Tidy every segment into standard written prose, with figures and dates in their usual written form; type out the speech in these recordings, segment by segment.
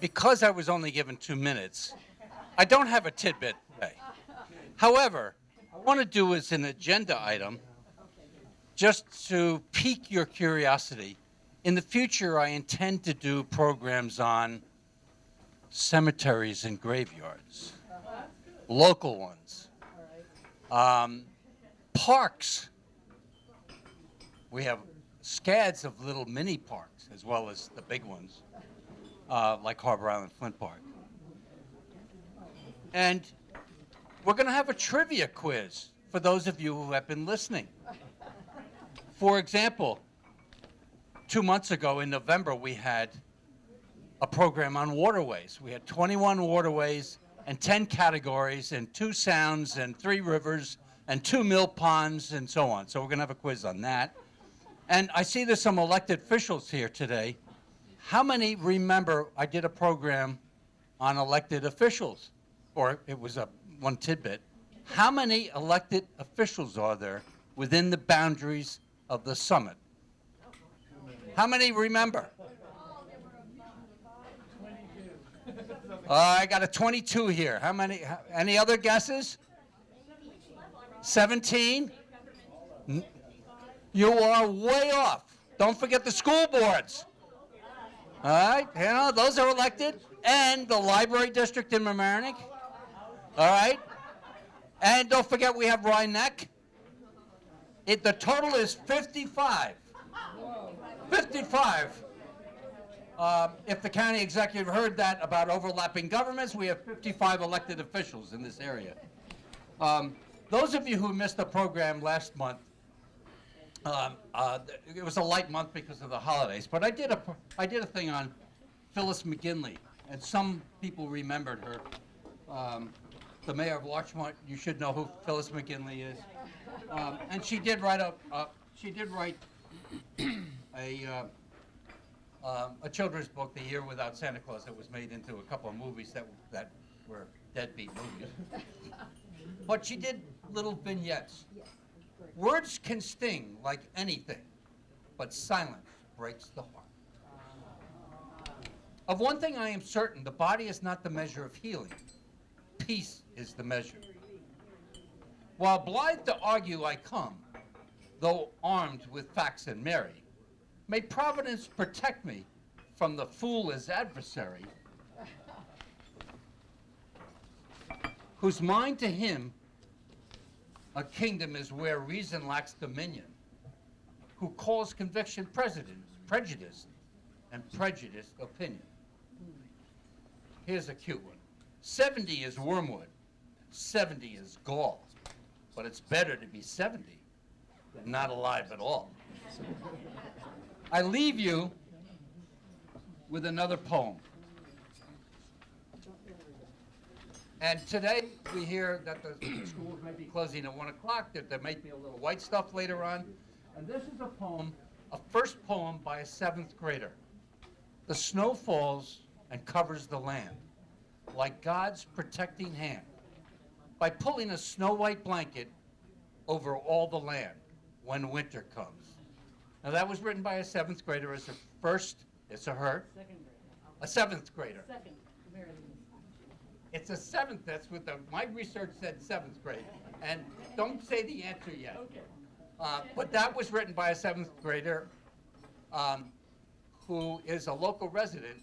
because I was only given 2 minutes, I don't have a tidbit today. However, I want to do as an agenda item, just to pique your curiosity. In the future, I intend to do programs on cemeteries and graveyards, local ones, parks. We have scads of little mini parks as well as the big ones, like Harbor Island Flint Park. And we're going to have a trivia quiz for those of you who have been listening. For example, 2 months ago in November, we had a program on waterways. We had 21 waterways and 10 categories and 2 sounds and 3 rivers and 2 mill ponds and so on. So we're going to have a quiz on that. And I see there's some elected officials here today. How many remember I did a program on elected officials? Or it was one tidbit. How many elected officials are there within the boundaries of the summit? How many remember? I got a 22 here. How many? Any other guesses? 17? You are way off. Don't forget the school boards. All right, you know, those are elected. And the library district in Mamaroneck. All right. And don't forget we have Rhinebeck. The total is 55. 55. If the county executive heard that about overlapping governments, we have 55 elected officials in this area. Those of you who missed the program last month, it was a light month because of the holidays, but I did a thing on Phyllis McGinley, and some people remembered her. The mayor of Larchmont, you should know who Phyllis McGinley is, and she did write a children's book, The Year Without Santa Claus, that was made into a couple of movies that were deadbeat movies. But she did little vignettes. Words can sting like anything, but silence breaks the heart. Of one thing I am certain, the body is not the measure of healing. Peace is the measure. While blithe to argue I come, though armed with facts and merry, may Providence protect me from the fool as adversary, whose mind to him a kingdom is where reason lacks dominion, who calls conviction prejudice and prejudiced opinion. Here's a cute one. 70 is wormwood, 70 is gall, but it's better to be 70 than not alive at all. I leave you with another poem. And today we hear that the schools may be closing at 1 o'clock, that there might be a little white stuff later on. And this is a poem, a first poem by a 7th grader. The snow falls and covers the land like God's protecting hand by pulling a snow-white blanket over all the land when winter comes. Now that was written by a 7th grader as her first, it's a her? Second grader. A 7th grader. Second. It's a 7th, that's what my research said 7th grade. And don't say the answer yet. Okay. But that was written by a 7th grader who is a local resident,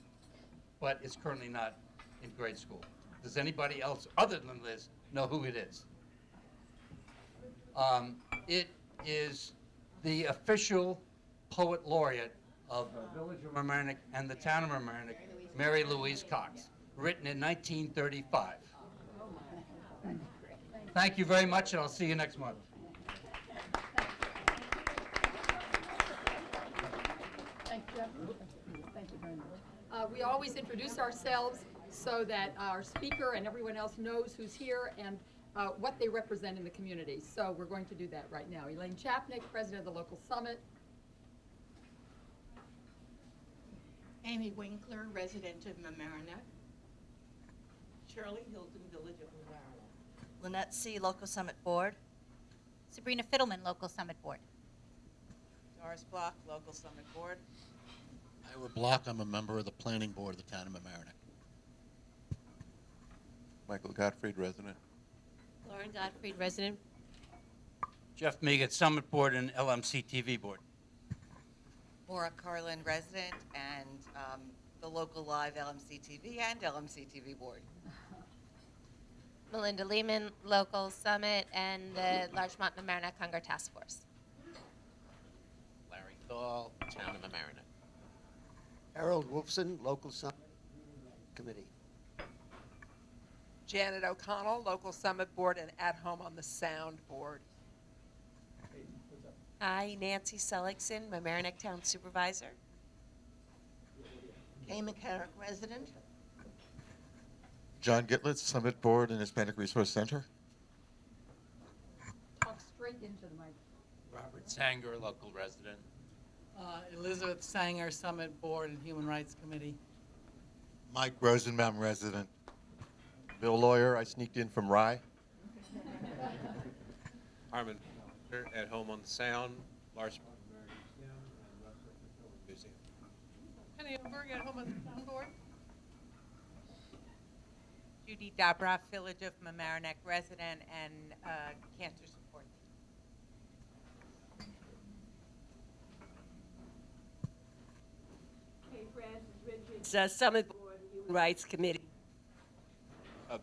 but is currently not in grade school. Does anybody else, other than Liz, know who it is? It is the official poet laureate of the village of Mamaroneck and the town of Mamaroneck, Mary Louise Cox, written in 1935. Thank you very much, and I'll see you next month. Thank you. Thank you very much. We always introduce ourselves so that our speaker and everyone else knows who's here and what they represent in the community. So we're going to do that right now. Elaine Chapnick, president of the local summit. Amy Winkler, resident of Mamaroneck. Shirley Hilton, village of Mamaroneck. Lynette C., local summit board. Sabrina Fiddleman, local summit board. Doris Block, local summit board. Ira Block, I'm a member of the planning board of the town of Mamaroneck. Michael Gottfried, resident. Lauren Gottfried, resident. Jeff Megat, Summit Board and LMC-TV Board. Maura Carlin, resident, and the local live LMC-TV and LMC-TV board. Melinda Lehman, local summit, and the Larchmont Mamaroneck Hunger Task Force. Larry Thal, Town of Mamaroneck. Harold Wolfson, local summit committee. Janet O'Connell, local summit board and at home on the sound board. Hi, Nancy Seligson, Mamaroneck Town Supervisor. Kay McCarrick, resident. John Gitlitz, Summit Board and Hispanic Resource Center. Talk straight into the mic. Robert Sanger, local resident. Elizabeth Sanger, Summit Board and Human Rights Committee. Mike Rosenbaum, resident. Bill Lawyer, I sneaked in from Rye. Harmon at home on the sound. Larchmont Museum. Penny Oberg at home on the sound board. Judy Dobroff, Village of Mamaroneck resident and cancer support. Kay Francis Richards, Summit Board, Human Rights Committee.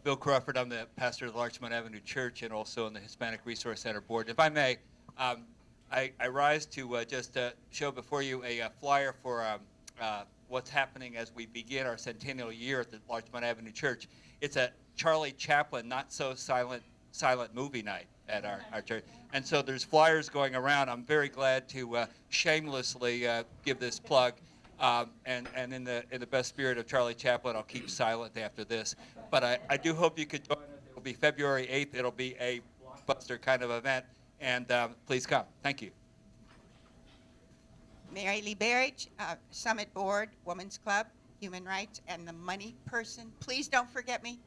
Bill Crawford, I'm the pastor of the Larchmont Avenue Church and also on the Hispanic Resource Center board. If I may, I rise to just show before you a flyer for what's happening as we begin our centennial year at the Larchmont Avenue Church. It's a Charlie Chaplin Not So Silent movie night at our church. And so there's flyers going around. I'm very glad to shamelessly give this plug. And in the best spirit of Charlie Chaplin, I'll keep silent after this. But I do hope you could join us. It will be February 8th. It'll be a blockbuster kind of event. And please come. Thank you. Mary Lee Berridge, Summit Board, Women's Club, Human Rights, and the money person. Please don't forget me.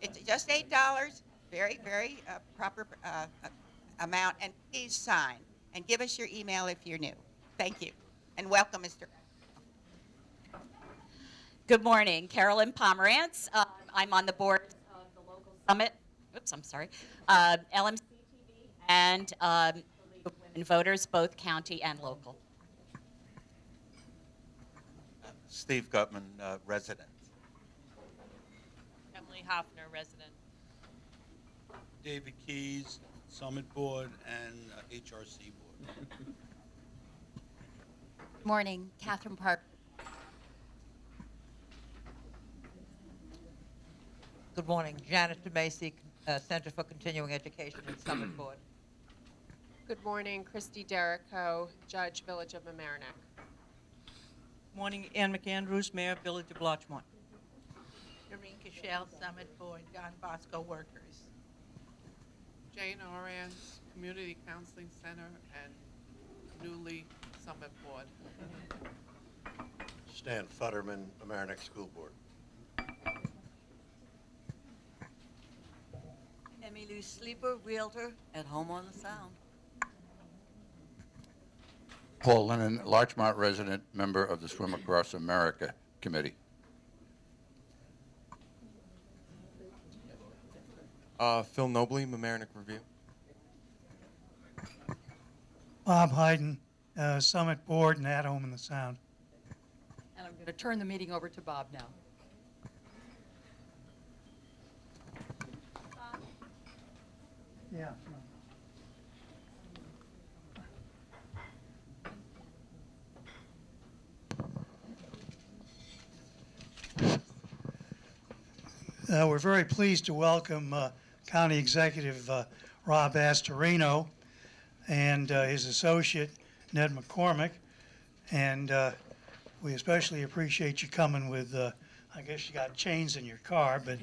It's just $8. Very, very proper amount. And please sign. And give us your email if you're new. Thank you. And welcome, Mr. Good morning, Carolyn Pomerantz. I'm on the board of the local summit. Oops, I'm sorry. LMC-TV and the League of Women Voters, both county and local. Steve Gutman, resident. Emily Hoffner, resident. David Keys, Summit Board and HRC Board. Good morning, Catherine Park. Good morning, Janet DeMacy, Center for Continuing Education and Summit Board. Good morning, Christy Derrico, Judge, Village of Mamaroneck. Morning, Ann McAndrews, Mayor, Village of Larchmont. Doreen Cashel, Summit Board, Don Bosco Workers. Jane Oran, Community Counseling Center and newly Summit Board. Stan Futterman, Mamaroneck School Board. Emmy Lou Sleeper, Realtor, at home on the sound. Paul Lennon, Larchmont resident, member of the Swim Across America Committee. Phil Nobley, Mamaroneck Review. Bob Hayden, Summit Board and at home in the sound. And I'm going to turn the meeting over to Bob now. Yeah. We're very pleased to welcome County Executive Rob Astorino and his associate, Ned McCormick. And we especially appreciate you coming with, I guess you got chains in your car, but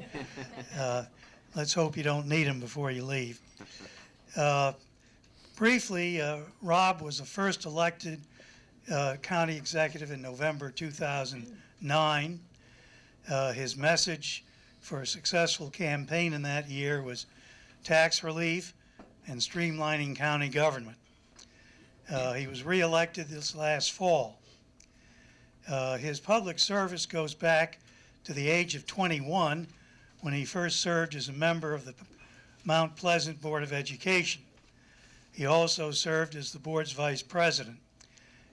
let's hope you don't need them before you leave. Briefly, Rob was the first elected county executive in November 2009. His message for a successful campaign in that year was tax relief and streamlining county government. He was reelected this last fall. His public service goes back to the age of 21 when he first served as a member of the Mount Pleasant Board of Education. He also served as the board's vice president.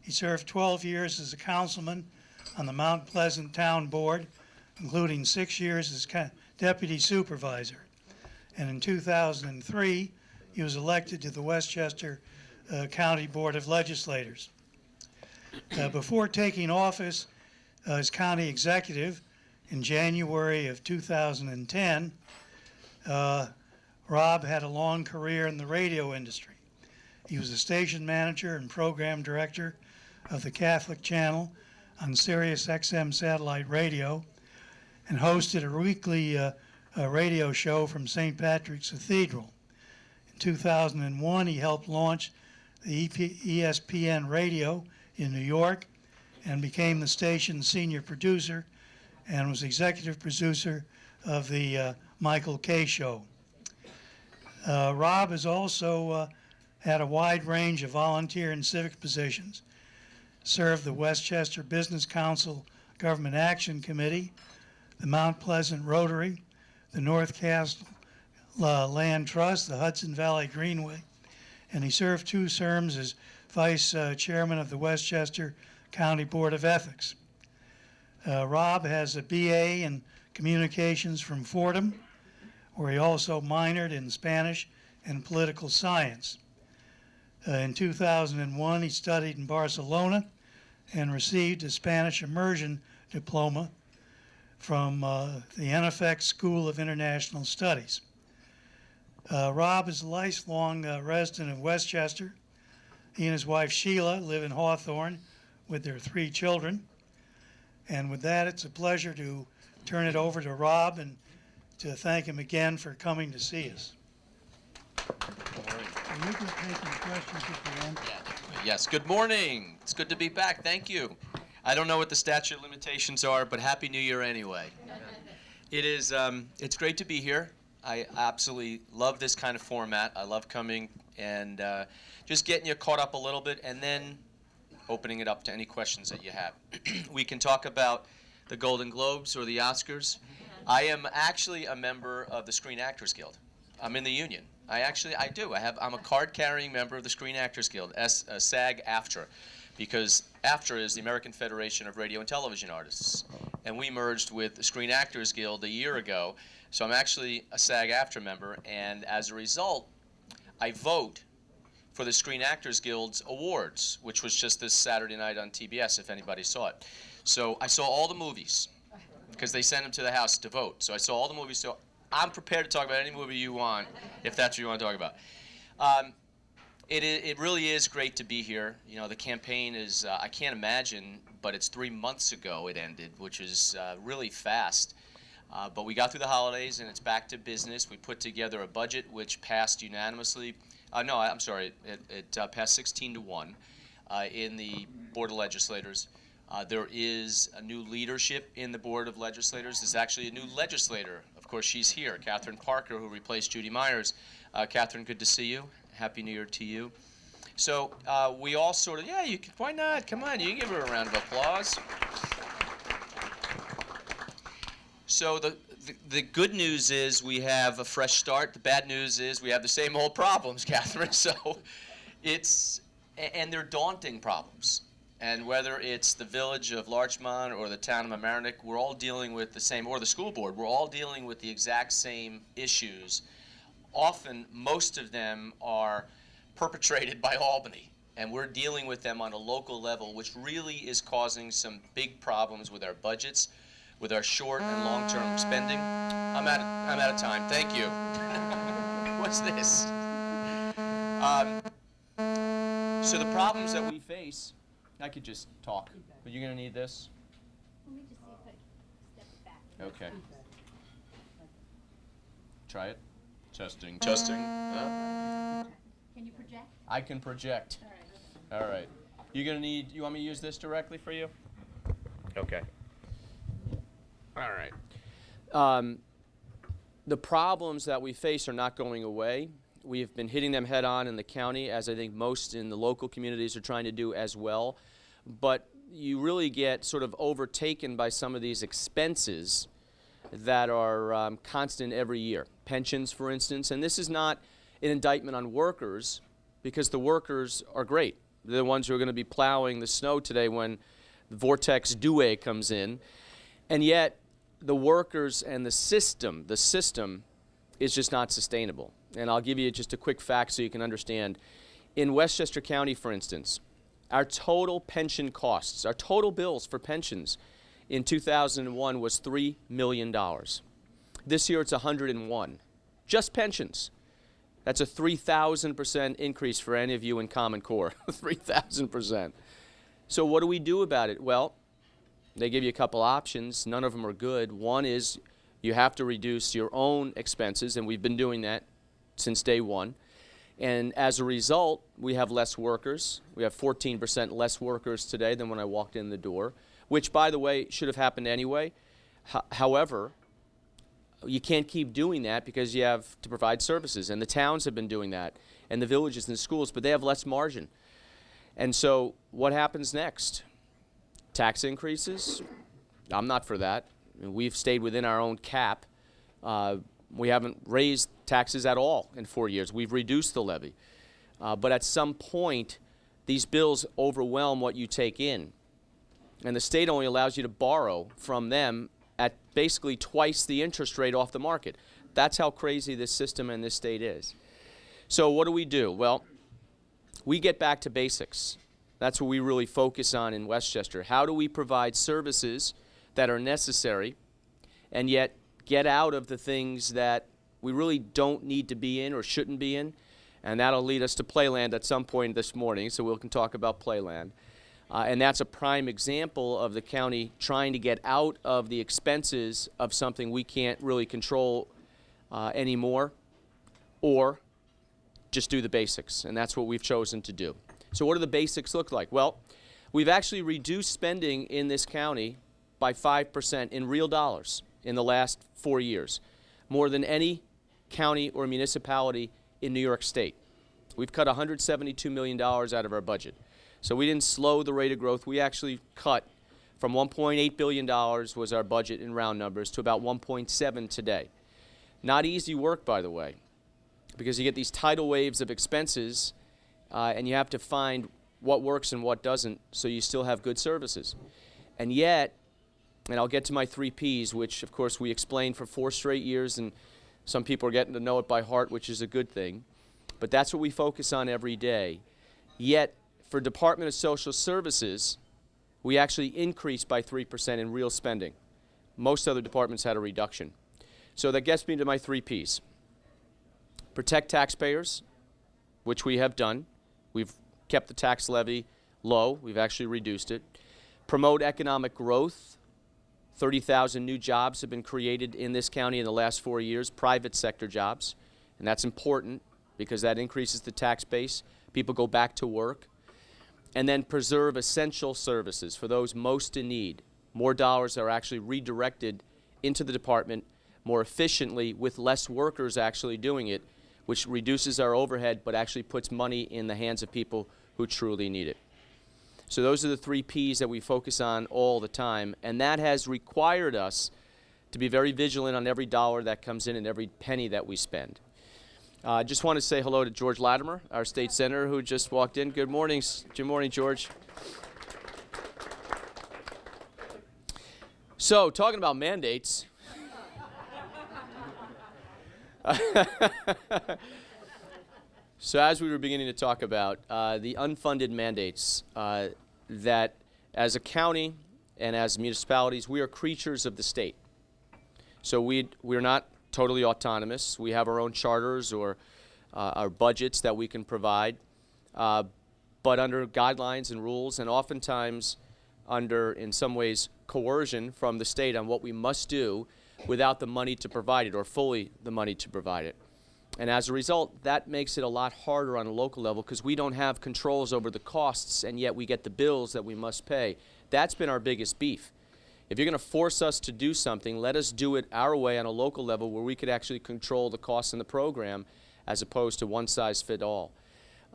He served 12 years as a councilman on the Mount Pleasant Town Board, including 6 years as deputy supervisor. And in 2003, he was elected to the Westchester County Board of Legislators. Before taking office as county executive in January of 2010, Rob had a long career in the radio industry. He was a station manager and program director of the Catholic Channel on Sirius XM satellite radio, and hosted a weekly radio show from St. Patrick's Cathedral. In 2001, he helped launch the ESPN radio in New York and became the station's senior producer and was executive producer of the Michael Kay Show. Rob has also had a wide range of volunteer and civic positions, served the Westchester Business Council Government Action Committee, the Mount Pleasant Rotary, the North Castle Land Trust, the Hudson Valley Greenway, and he served 2 terms as vice chairman of the Westchester County Board of Ethics. Rob has a BA in communications from Fordham, where he also minored in Spanish and political science. In 2001, he studied in Barcelona and received a Spanish immersion diploma from the NFX School of International Studies. Rob is a lifelong resident of Westchester. He and his wife Sheila live in Hawthorne with their 3 children. And with that, it's a pleasure to turn it over to Rob and to thank him again for coming to see us. You can take some questions at the end. Yes, good morning. It's good to be back. Thank you. I don't know what the statute of limitations are, but Happy New Year anyway. It's great to be here. I absolutely love this kind of format. I love coming and just getting you caught up a little bit and then opening it up to any questions that you have. We can talk about the Golden Globes or the Oscars. I am actually a member of the Screen Actors Guild. I'm in the union. I'm a card-carrying member of the Screen Actors Guild, SAG-AFTRA, because AFTRA is the American Federation of Radio and Television Artists. And we merged with the Screen Actors Guild a year ago, so I'm actually a SAG-AFTRA member, and as a result, I vote for the Screen Actors Guild's awards, which was just this Saturday night on TBS, if anybody saw it. So I saw all the movies, because they send them to the house to vote. So I saw all the movies, so I'm prepared to talk about any movie you want, if that's what you want to talk about. It really is great to be here. You know, the campaign is, I can't imagine, but it's 3 months ago it ended, which is really fast. But we got through the holidays and it's back to business. We put together a budget which passed unanimously. No, I'm sorry, it passed 16-1 in the Board of Legislators. There is a new leadership in the Board of Legislators. There's actually a new legislator. Of course, she's here, Catherine Parker, who replaced Judy Myers. Catherine, good to see you. Happy New Year to you. So we all sort of, yeah, you can, why not? Come on, you can give her a round of applause. So the good news is we have a fresh start. The bad news is we have the same old problems, Catherine. So and they're daunting problems. And whether it's the village of Larchmont or the town of Mamaroneck, we're all dealing with the same, or the school board, we're all dealing with the exact same issues. Often, most of them are perpetrated by Albany, and we're dealing with them on a local level, which really is causing some big problems with our budgets, with our short and long-term spending. I'm out of time. Thank you. What's this? So the problems that we face, I could just talk, but you're going to need this? Let me just see if I can step back. Okay. Try it. Testing, testing. Can you project? I can project. All right. All right. You're going to need, you want me to use this directly for you? Okay. All right. The problems that we face are not going away. We have been hitting them head on in the county, as I think most in the local communities are trying to do as well. But you really get sort of overtaken by some of these expenses that are constant every year. Pensions, for instance, and this is not an indictment on workers, because the workers are great. They're the ones who are going to be plowing the snow today when the vortex Dewey comes in. And yet, the workers and the system is just not sustainable. And I'll give you just a quick fact so you can understand. In Westchester County, for instance, our total pension costs, our total bills for pensions in 2001 was $3 million. This year it's 101. Just pensions. That's a 3,000% increase for any of you in Common Core, 3,000%. So what do we do about it? Well, they give you a couple options. None of them are good. One is you have to reduce your own expenses, and we've been doing that since day one. And as a result, we have less workers. We have 14% less workers today than when I walked in the door, which, by the way, should have happened anyway. However, you can't keep doing that because you have to provide services, and the towns have been doing that, and the villages and the schools, but they have less margin. And so what happens next? Tax increases? I'm not for that. We've stayed within our own cap. We haven't raised taxes at all in 4 years. We've reduced the levy. But at some point, these bills overwhelm what you take in. And the state only allows you to borrow from them at basically twice the interest rate off the market. That's how crazy this system and this state is. So what do? Well, we get back to basics. That's what we really focus on in Westchester. How do we provide services that are necessary and yet get out of the things that we really don't need to be in or shouldn't be in? And that'll lead us to Playland at some point this morning, so we can talk about Playland. And that's a prime example of the county trying to get out of the expenses of something we can't really control anymore, or just do the basics. And that's what we've chosen to do. So what do the basics look like? Well, we've actually reduced spending in this county by 5% in real dollars in the last 4 years, more than any county or municipality in New York State. We've cut $172 million out of our budget. So we didn't slow the rate of growth. We actually cut from $1.8 billion was our budget in round numbers to about 1.7 today. Not easy work, by the way, because you get these tidal waves of expenses and you have to find what works and what doesn't so you still have good services. And yet, and I'll get to my 3 Ps, which of course we explained for 4 straight years, and some people are getting to know it by heart, which is a good thing. But that's what we focus on every day. Yet, for Department of Social Services, we actually increased by 3% in real spending. Most other departments had a reduction. So that gets me to my 3 Ps. Protect taxpayers, which we have done. We've kept the tax levy low. We've actually reduced it. Promote economic growth. 30,000 new jobs have been created in this county in the last 4 years, private sector jobs. And that's important because that increases the tax base. People go back to work. And then preserve essential services for those most in need. More dollars are actually redirected into the department more efficiently with less workers actually doing it, which reduces our overhead but actually puts money in the hands of people who truly need it. So those are the 3 Ps that we focus on all the time, and that has required us to be very vigilant on every dollar that comes in and every penny that we spend. I just want to say hello to George Latimer, our state senator, who just walked in. Good morning. Good morning, George. So, talking about mandates. So, as we were beginning to talk about the unfunded mandates that as a county and as municipalities, we are creatures of the state. So we're not totally autonomous. We have our own charters or our budgets that we can provide, but under guidelines and rules, and oftentimes under, in some ways, coercion from the state on what we must do without the money to provide it, or fully the money to provide it. And as a result, that makes it a lot harder on a local level because we don't have controls over the costs, and yet we get the bills that we must pay. That's been our biggest beef. If you're going to force us to do something, let us do it our way on a local level where we could actually control the costs in the program as opposed to one size fit all.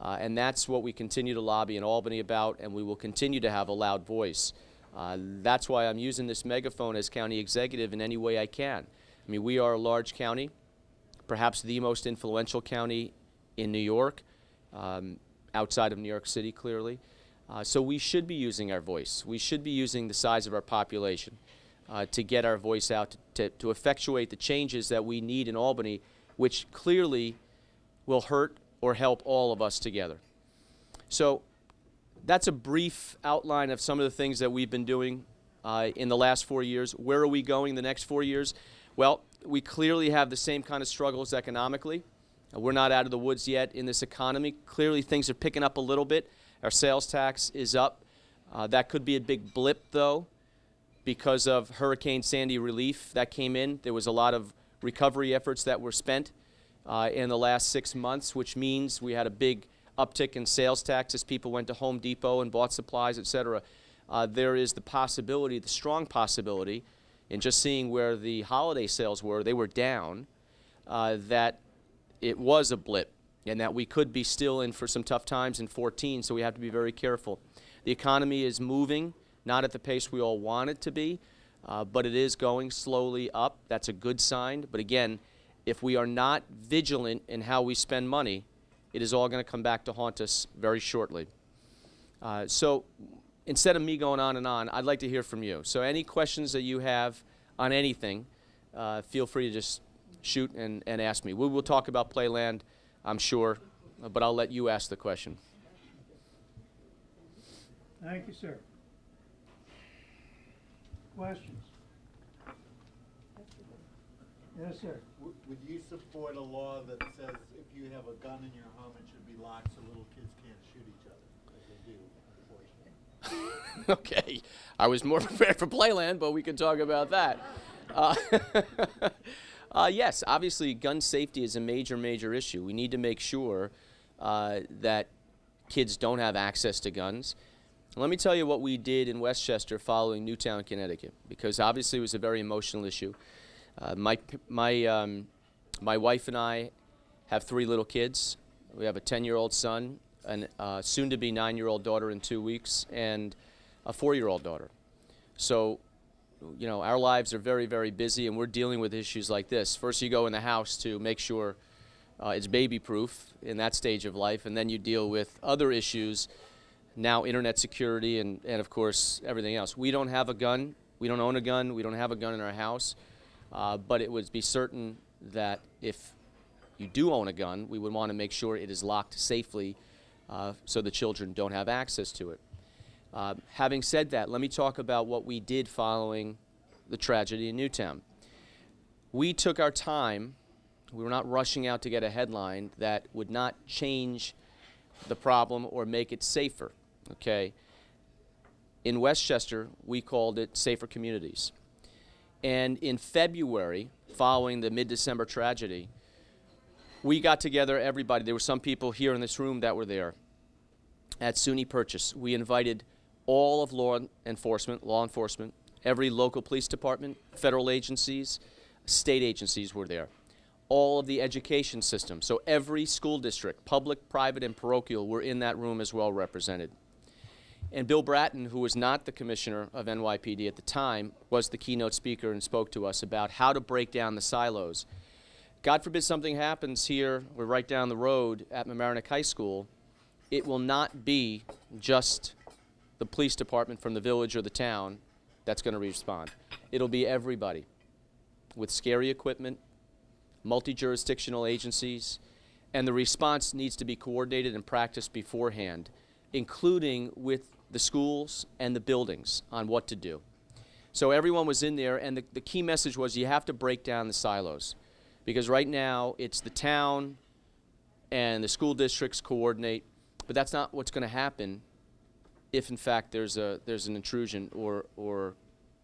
And that's what we continue to lobby in Albany about, and we will continue to have a loud voice That's why I'm using this megaphone as county executive in any way I can. I mean, we are a large county, perhaps the most influential county in New York, outside of New York City, clearly. So we should be using our voice. We should be using the size of our population to get our voice out, to effectuate the changes that we need in Albany, which clearly will hurt or help all of us together. So that's a brief outline of some of the things that we've been doing in the last 4 years. Where are we going the next 4 years? Well, we clearly have the same kind of struggles economically. We're not out of the woods yet in this economy. Clearly things are picking up a little bit. Our sales tax is up. That could be a big blip, though, because of Hurricane Sandy relief that came in. There was a lot of recovery efforts that were spent in the last 6 months, which means we had a big uptick in sales tax as people went to Home Depot and bought supplies, etc. There is the possibility, the strong possibility, in just seeing where the holiday sales were, they were down, that it was a blip and that we could be still in for some tough times in 14, so we have to be very careful. The economy is moving, not at the pace we all want it to be, but it is going slowly up. That's a good sign. But again, if we are not vigilant in how we spend money, it is all going to come back to haunt us very shortly. So instead of me going on and on, I'd like to hear from you. So any questions that you have on anything, feel free to just shoot and ask me. We will talk about Playland, I'm sure, but I'll let you ask the question. Thank you, sir. Questions? Yes, sir. Would you support a law that says if you have a gun in your home, it should be locked so little kids can't shoot each other, as they do, unfortunately? Okay. I was more prepared for Playland, but we can talk about that. Yes, obviously gun safety is a major, major issue. We need to make sure that kids don't have access to guns. Let me tell you what we did in Westchester following Newtown, Connecticut, because obviously it was a very emotional issue. My wife and I have 3 little kids. We have a 10-year-old son, a soon-to-be 9-year-old daughter in 2 weeks, and a 4-year-old daughter. So, you know, our lives are very, very busy, and we're dealing with issues like this. First, you go in the house to make sure it's baby-proof in that stage of life, and then you deal with other issues, now internet security and of course, everything else. We don't have a gun. We don't own a gun. We don't have a gun in our house. But it would be certain that if you do own a gun, we would want to make sure it is locked safely so the children don't have access to it. Having said that, let me talk about what we did following the tragedy in Newtown. We took our time. We were not rushing out to get a headline that would not change the problem or make it safer, okay? In Westchester, we called it Safer Communities. And in February, following the mid-December tragedy, we got together, everybody. There were some people here in this room that were there at SUNY Purchase. We invited all of law enforcement, every local police department, federal agencies, state agencies were there. All of the education system, so every school district, public, private, and parochial, were in that room as well represented. And Bill Bratton, who was not the commissioner of NYPD at the time, was the keynote speaker and spoke to us about how to break down the silos. God forbid something happens here, we're right down the road at Mamaroneck High School, it will not be just the police department from the village or the town that's going to respond. It'll be everybody with scary equipment, multi-jurisdictional agencies, and the response needs to be coordinated and practiced beforehand, including with the schools and the buildings on what to do. So everyone was in there, and the key message was you have to break down the silos, because right now it's the town and the school districts coordinate, but that's not what's going to happen if in fact there's an intrusion or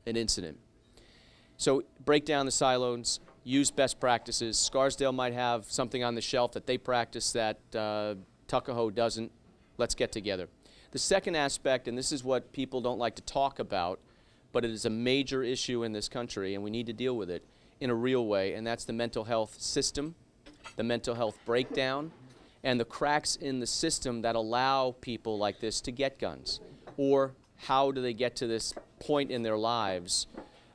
an incident. So break down the silos, use best practices. Scarsdale might have something on the shelf that they practice that Tuckahoe doesn't. Let's get together. The second aspect, and this is what people don't like to talk about, but it is a major issue in this country, and we need to deal with it in a real way, and that's the mental health system, the mental health breakdown, and the cracks in the system that allow people like this to get guns or how do they get to this point in their lives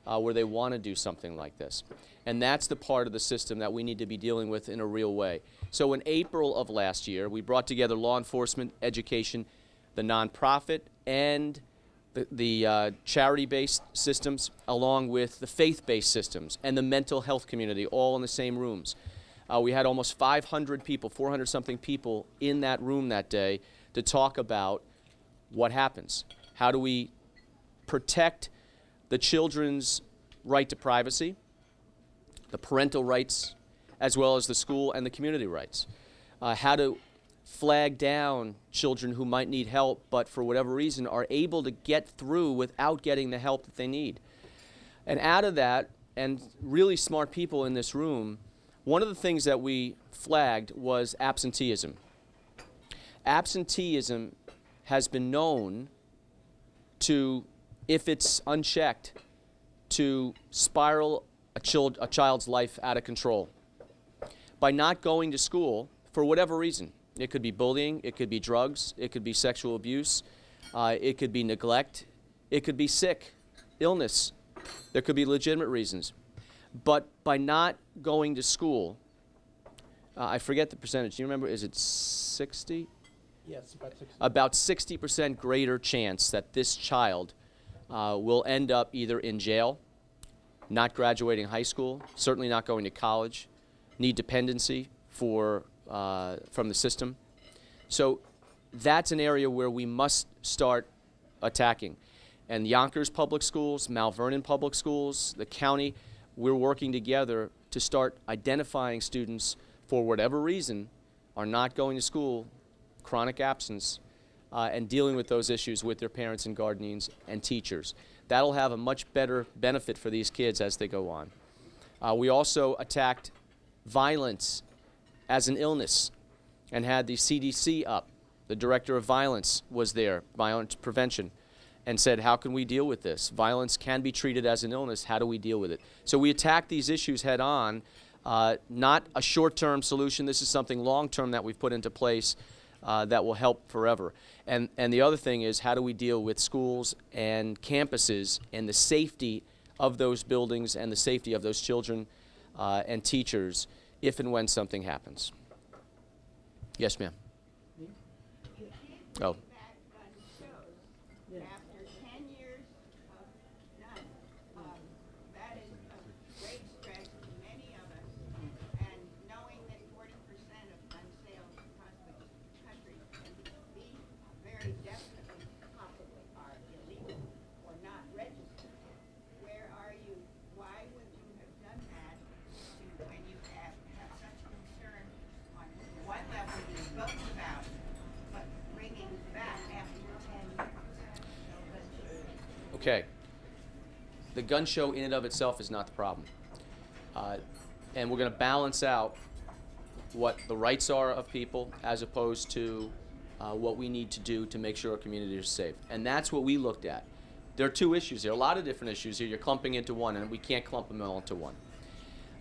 where they want to do something like this. And that's the part of the system that we need to be dealing with in a real way. So in April of last year, we brought together law enforcement, education, the nonprofit, and the charity-based systems, along with the faith-based systems and the mental health community, all in the same rooms. We had almost 500 people, 400-something people in that room that day to talk about what happens. How do we protect the children's right to privacy, the parental rights, as well as the school and the community rights? How to flag down children who might need help but for whatever reason are able to get through without getting the help that they need. And out of that, and really smart people in this room, one of the things that we flagged was absenteeism. Absenteeism has been known to, if it's unchecked, to spiral a child's life out of control. By not going to school, for whatever reason, it could be bullying, it could be drugs, it could be sexual abuse, it could be neglect, it could be sick, illness. There could be legitimate reasons. But by not going to school, I forget the percentage. Do you remember? Is it 60? Yes, about 60. About 60% greater chance that this child will end up either in jail, not graduating high school, certainly not going to college, need dependency from the system. So that's an area where we must start attacking. And Yonkers Public Schools, Mount Vernon Public Schools, the county, we're working together to start identifying students for whatever reason are not going to school, chronic absence, and dealing with those issues with their parents and guardians and teachers. That'll have a much better benefit for these kids as they go on. We also attacked violence as an illness and had the CDC up. The director of violence was there, violence prevention, and said, how can we deal with this? Violence can be treated as an illness. How do we deal with it? So we attack these issues head on, not a short-term solution. This is something long-term that we've put into place that will help forever. And the other thing is, how do we deal with schools and campuses and the safety of those buildings and the safety of those children and teachers if and when something happens? Yes, ma'am. Oh. After 10 years of none, that is a great stress to many of us. And knowing that 40% of gun sales across the country can be very definitely, possibly are illegal or not registered. Where are you? Why would you have done that when you have such concern on one level you spoke about, but bringing back after 10 years? Okay. The gun show in and of itself is not the problem. And we're going to balance out what the rights are of people as opposed to what we need to do to make sure our community is safe. And that's what we looked at. There are two issues here, a lot of different issues here. You're clumping into one, and we can't clump them all into one.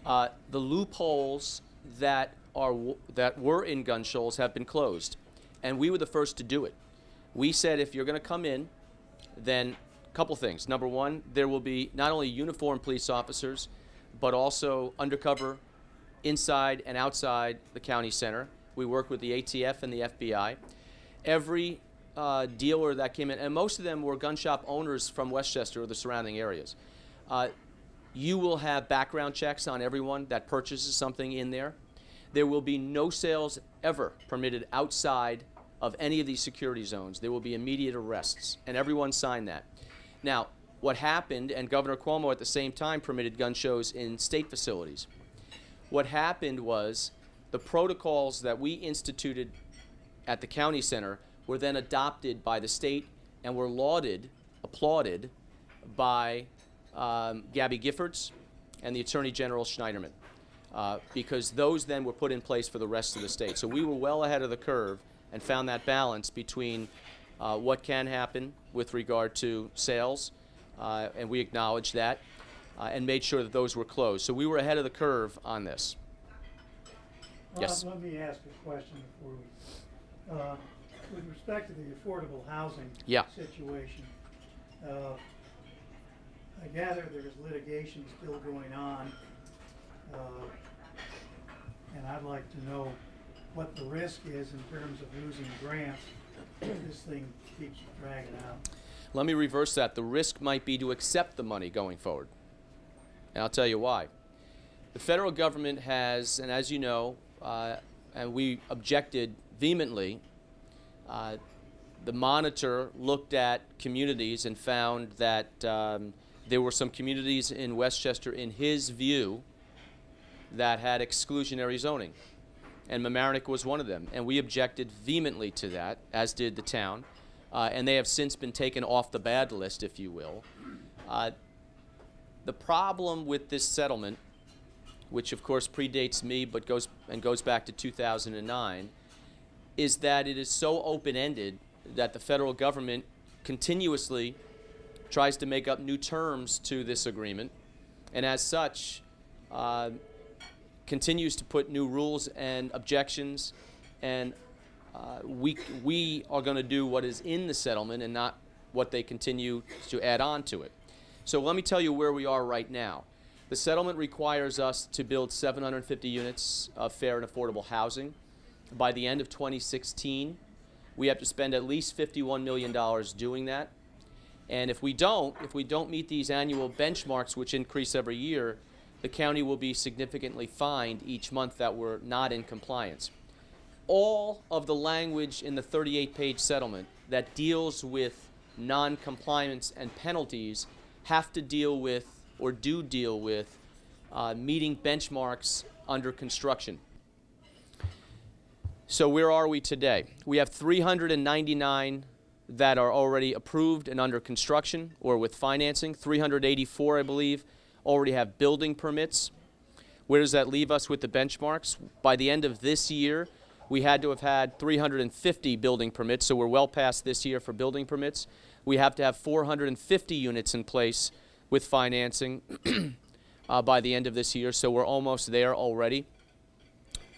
The loopholes that were in gun shows have been closed, and we were the first to do it. We said if you're going to come in, then couple things. Number one, there will be not only uniformed police officers, but also undercover inside and outside the county center. We work with the ATF and the FBI. Every dealer that came in, and most of them were gun shop owners from Westchester or the surrounding areas. You will have background checks on everyone that purchases something in there. There will be no sales ever permitted outside of any of these security zones. There will be immediate arrests, and everyone signed that. Now, what happened, and Governor Cuomo at the same time permitted gun shows in state facilities. What happened was the protocols that we instituted at the county center were then adopted by the state and were applauded by Gabby Giffords and the Attorney General Schneiderman, because those then were put in place for the rest of the state. So we were well ahead of the curve and found that balance between what can happen with regard to sales, and we acknowledged that, and made sure that those were closed. So we were ahead of the curve on this. Yes. Let me ask a question before we, with respect to the affordable housing situation, I gather there's litigation still going on, and I'd like to know what the risk is in terms of losing grants if this thing keeps dragging out. Let me reverse that. The risk might be to accept the money going forward. And I'll tell you why. The federal government has, and as you know, and we objected vehemently, the monitor looked at communities and found that there were some communities in Westchester, in his view, that had exclusionary zoning. And Mamaroneck was one of them. And we objected vehemently to that, as did the town. And they have since been taken off the bad list, if you will. The problem with this settlement, which of course predates me but goes back to 2009, is that it is so open-ended that the federal government continuously tries to make up new terms to this agreement, and as such continues to put new rules and objections, and we are going to do what is in the settlement and not what they continue to add on to it. So let me tell you where we are right now. The settlement requires us to build 750 units of fair and affordable housing. By the end of 2016, we have to spend at least $51 million doing that. And if we don't meet these annual benchmarks, which increase every year, the county will be significantly fined each month that we're not in compliance. All of the language in the 38-page settlement that deals with non-compliance and penalties have to deal with, or do deal with, meeting benchmarks under construction. So where are we today? We have 399 that are already approved and under construction or with financing. 384, I believe, already have building permits. Where does that leave us with the benchmarks? By the end of this year, we had to have had 350 building permits, so we're well past this year for building permits. We have to have 450 units in place with financing by the end of this year, so we're almost there already.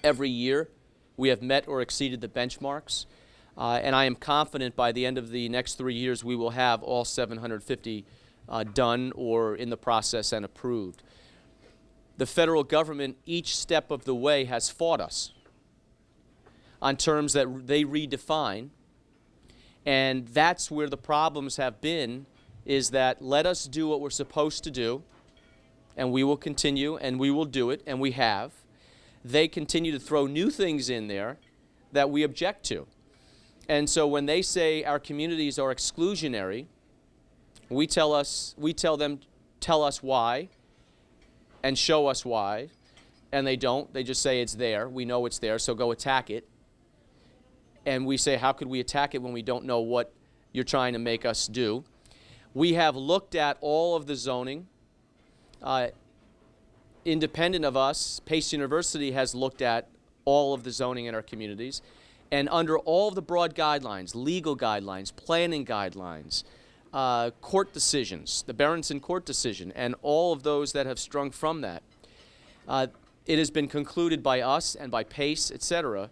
Every year, we have met or exceeded the benchmarks, and I am confident by the end of the next 3 years we will have all 750 done or in the process and approved. The federal government, each step of the way, has fought us on terms that they redefine, and that's where the problems have been, is that let us do what we're supposed to do, and we will continue, and we will do it, and we have. They continue to throw new things in there that we object to. And so when they say our communities are exclusionary, we tell them, tell us why, and show us why, and they don't. They just say it's there. We know it's there, so go attack it. And we say, how could we attack it when we don't know what you're trying to make us do? We have looked at all of the zoning. Independent of us, Pace University has looked at all of the zoning in our communities. And under all of the broad guidelines, legal guidelines, planning guidelines, court decisions, the Berenson court decision, and all of those that have sprung from that, it has been concluded by us and by Pace, etc.,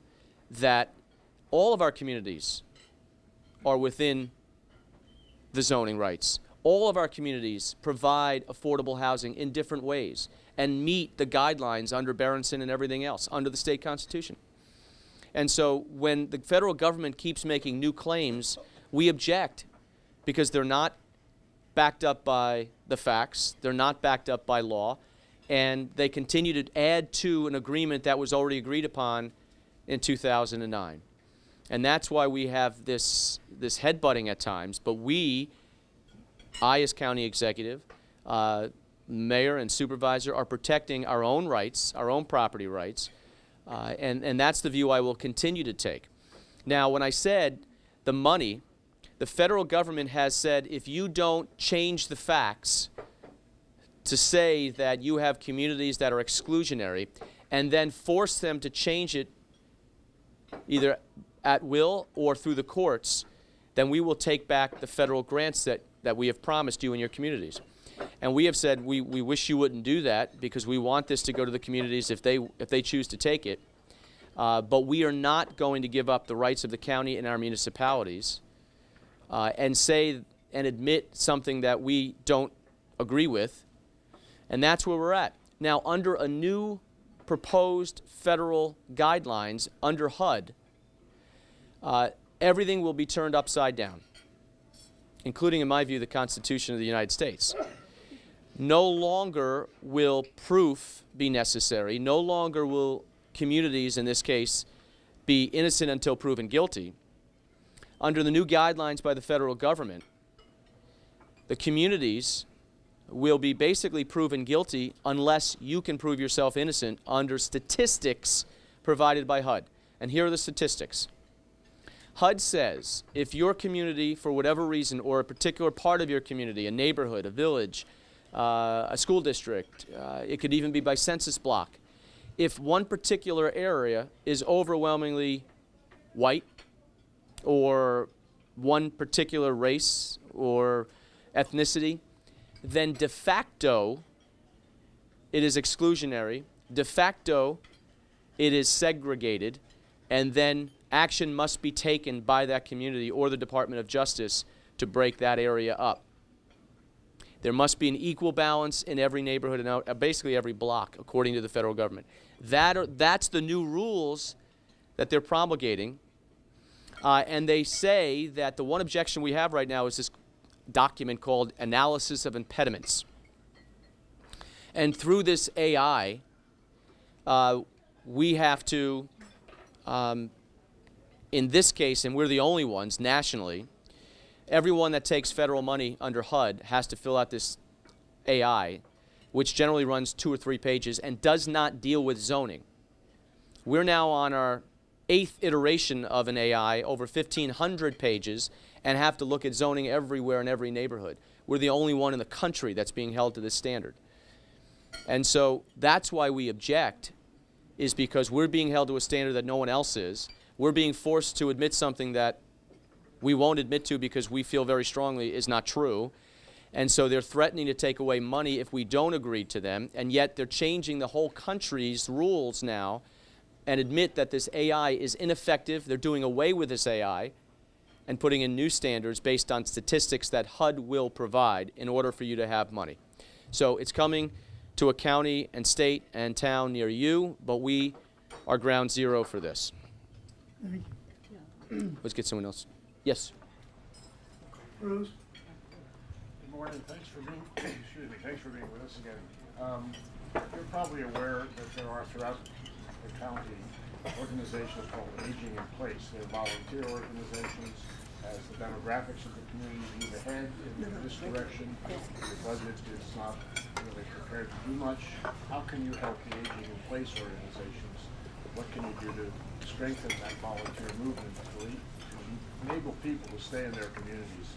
that all of our communities are within the zoning rights. All of our communities provide affordable housing in different ways and meet the guidelines under Berenson and everything else, under the state constitution. And so when the federal government keeps making new claims, we object because they're not backed up by the facts, they're not backed up by law, and they continue to add to an agreement that was already agreed upon in 2009. And that's why we have this headbutting at times. But I as county executive, mayor and supervisor, are protecting our own rights, our own property rights, and that's the view I will continue to take. Now, when I said the money, the federal government has said if you don't change the facts to say that you have communities that are exclusionary and then force them to change it either at will or through the courts, then we will take back the federal grants that we have promised you in your communities. And we have said we wish you wouldn't do that because we want this to go to the communities if they choose to take it. But we are not going to give up the rights of the county and our municipalities and say and admit something that we don't agree with, and that's where we're at. Now, under a new proposed federal guidelines under HUD, everything will be turned upside down, including, in my view, the Constitution of the United States. No longer will proof be necessary. No longer will communities, in this case, be innocent until proven guilty. Under the new guidelines by the federal government, the communities will be basically proven guilty unless you can prove yourself innocent under statistics provided by HUD. And here are the statistics. HUD says if your community, for whatever reason, or a particular part of your community, a neighborhood, a village, a school district, it could even be by census block, if one particular area is overwhelmingly white, or one particular race or ethnicity, then de facto it is exclusionary, de facto it is segregated, and then action must be taken by that community or the Department of Justice to break that area up. There must be an equal balance in every neighborhood and basically every block, according to the federal government. That's the new rules that they're promulgating. And they say that the one objection we have right now is this document called Analysis of Impediments. And through this AI, we have to, in this case, and we're the only ones nationally, everyone that takes federal money under HUD has to fill out this AI, which generally runs 2 or 3 pages and does not deal with zoning. We're now on our 8th iteration of an AI, over 1,500 pages, and have to look at zoning everywhere in every neighborhood. We're the only one in the country that's being held to this standard. And so that's why we object, is because we're being held to a standard that no one else is. We're being forced to admit something that we won't admit to because we feel very strongly is not true. And so they're threatening to take away money if we don't agree to them, and yet they're changing the whole country's rules now and admit that this AI is ineffective. They're doing away with this AI and putting in new standards based on statistics that HUD will provide in order for you to have money. So it's coming to a county and state and town near you, but we are ground zero for this. Let's get someone else. Yes. Bruce. Good morning. Thanks for being with us again. You're probably aware that there are throughout the county organizations called Aging in Place. They're volunteer organizations. As the demographics of the community move ahead in this direction, the budget is not really prepared to do much. How can you help the Aging in Place organizations? What can you do to strengthen that volunteer movement to enable people to stay in their communities?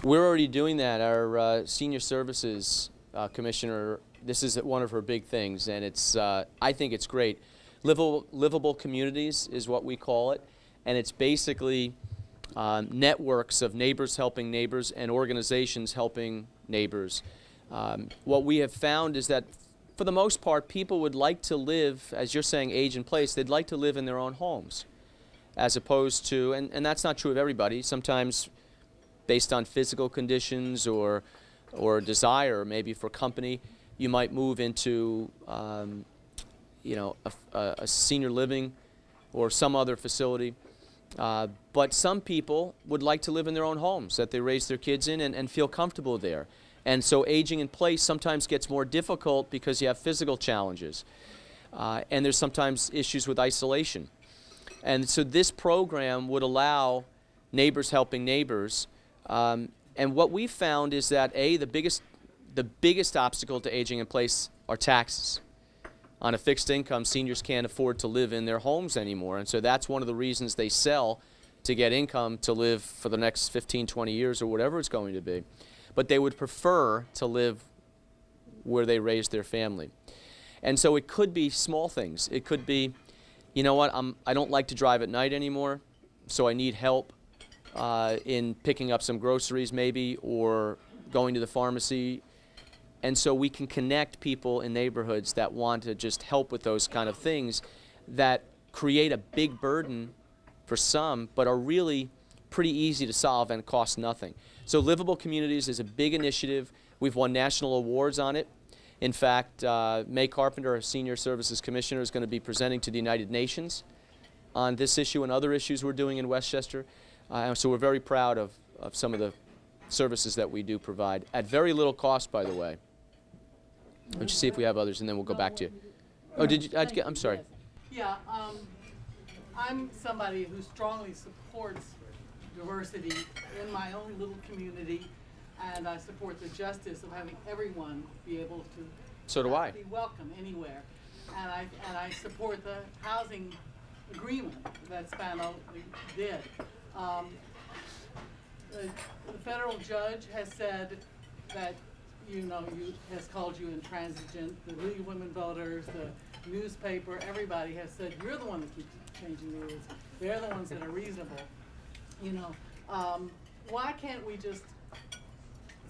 We're already doing that. Our senior services commissioner, this is one of her big things, and it's I think it's great. Livable communities is what we call it, and it's basically networks of neighbors helping neighbors and organizations helping neighbors. What we have found is that for the most part, people would like to live, as you're saying, age in place, they'd like to live in their own homes, as opposed to, and that's not true of everybody, sometimes based on physical conditions or desire, maybe for company, you might move into a senior living or some other facility. But some people would like to live in their own homes that they raise their kids in and feel comfortable there. And so aging in place sometimes gets more difficult because you have physical challenges. And there's sometimes issues with isolation. And so this program would allow neighbors helping neighbors. And what we found is that, the biggest obstacle to aging in place are taxes. On a fixed income, seniors can't afford to live in their homes anymore. And so that's one of the reasons they sell to get income to live for the next 15, 20 years or whatever it's going to be. But they would prefer to live where they raised their family. And so it could be small things. It could be, you know what, I don't like to drive at night anymore, so I need help in picking up some groceries maybe, or going to the pharmacy. And so we can connect people in neighborhoods that want to just help with those kind of things that create a big burden for some, but are really pretty easy to solve and cost nothing. So Livable Communities is a big initiative. We've won national awards on it. In fact, May Carpenter, our Senior Services Commissioner, is going to be presenting to the United Nations on this issue and other issues we're doing in Westchester. So we're very proud of some of the services that we do provide, at very little cost, by the way. Let's see if we have others, and then we'll go back to you. Oh, did you? I'm sorry. Yeah, I'm somebody who strongly supports diversity in my own little community, and I support the justice of having everyone be able to So do I. be welcome anywhere. And I support the housing agreement that Spano did. The federal judge has said that, has called you intransigent. The League of Women Voters, the newspaper, everybody has said you're the one that keeps changing the rules. They're the ones that are reasonable. Why can't we just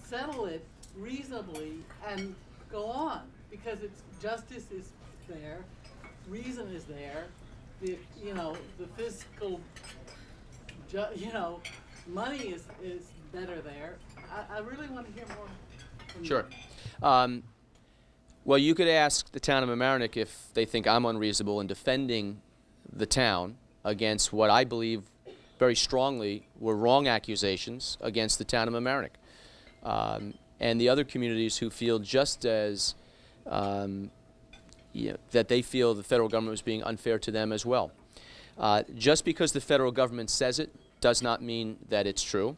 settle it reasonably and go on? Because justice is there, reason is there, the fiscal, money is better there. I really want to hear more from you. Sure. Well, you could ask the town of Mamaroneck if they think I'm unreasonable in defending the town against what I believe very strongly were wrong accusations against the town of Mamaroneck. And the other communities who feel just as, that they feel the federal government was being unfair to them as well. Just because the federal government says it does not mean that it's true.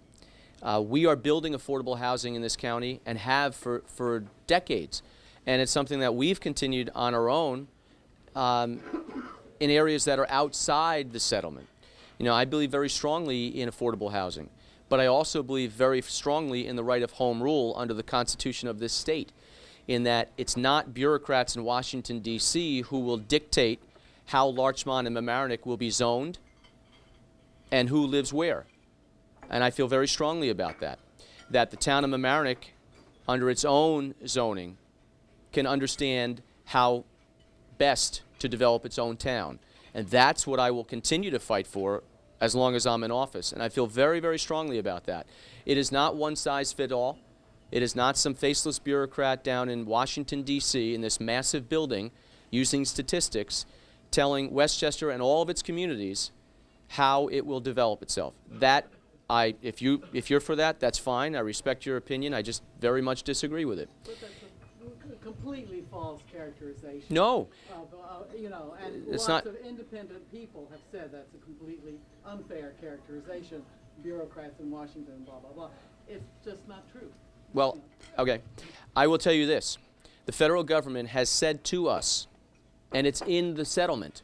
We are building affordable housing in this county and have for decades. And it's something that we've continued on our own in areas that are outside the settlement. I believe very strongly in affordable housing, but I also believe very strongly in the right of home rule under the Constitution of this state, in that it's not bureaucrats in Washington, D.C. who will dictate how Larchmont and Mamaroneck will be zoned and who lives where. And I feel very strongly about that, that the town of Mamaroneck, under its own zoning, can understand how best to develop its own town. And that's what I will continue to fight for as long as I'm in office. And I feel very, very strongly about that. It is not one size fits all. It is not some faceless bureaucrat down in Washington, D.C. in this massive building using statistics telling Westchester and all of its communities how it will develop itself. That, if you're for that, that's fine. I respect your opinion. I just very much disagree with it. But that's a completely false characterization. No. And It's lots not. of independent people have said that's a completely unfair characterization. Bureaucrats in Washington, blah, blah, blah. It's just not true. Well, okay. I will tell you this. The federal government has said to us, and it's in the settlement,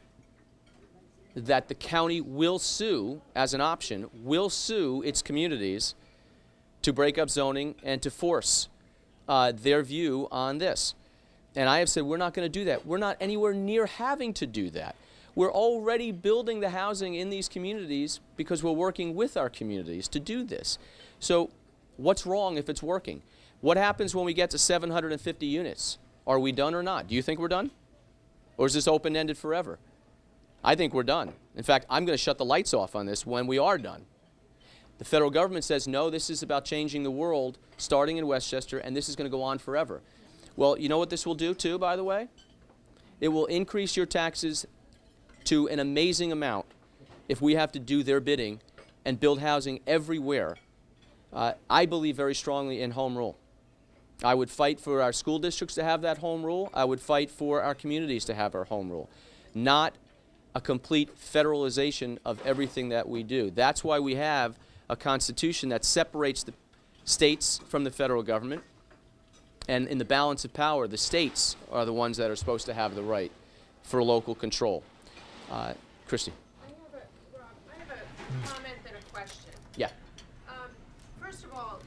that the county will sue, as an option, will sue its communities to break up zoning and to force their view on this. And I have said we're not going to do that. We're not anywhere near having to do that. We're already building the housing in these communities because we're working with our communities to do this. So what's wrong if it's working? What happens when we get to 750 units? Are we done or not? Do you think we're done? Or is this open-ended forever? I think we're done. In fact, I'm going to shut the lights off on this when we are done. The federal government says, no, this is about changing the world, starting in Westchester, and this is going to go on forever. Well, you know what this will do, too, by the way? It will increase your taxes to an amazing amount if we have to do their bidding and build housing everywhere. I believe very strongly in home rule. I would fight for our school districts to have that home rule. I would fight for our communities to have our home rule, not a complete federalization of everything that we do. That's why we have a constitution that separates the states from the federal government. And in the balance of power, the states are the ones that are supposed to have the right for local control. Christy. I have a comment and a question. Yeah. First of all,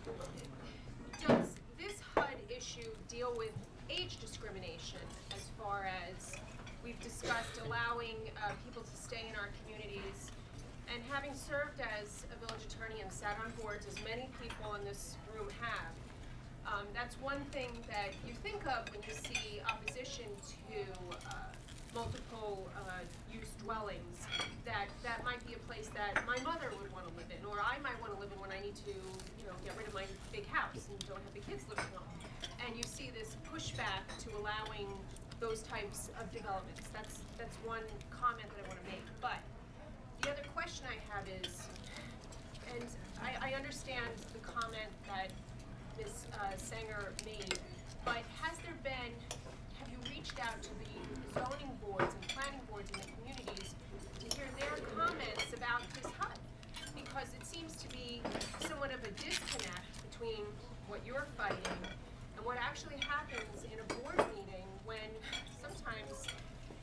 does this HUD issue deal with age discrimination as far as we've discussed allowing people to stay in our communities? And having served as a village attorney and sat on boards, as many people in this room have, that's one thing that you think of when you see opposition to multiple use dwellings. that might be a place that my mother would want to live in, or I might want to live in when I need to, get rid of my big house and don't have the kids living home. And you see this pushback to allowing those types of developments. That's one comment that I want to make. But the other question I have is, and I understand the comment that Ms. Sanger made, but have you reached out to the zoning boards and planning boards in the communities to hear their comments about this HUD? Because it seems to be somewhat of a disconnect between what you're fighting and what actually happens in a board meeting, when sometimes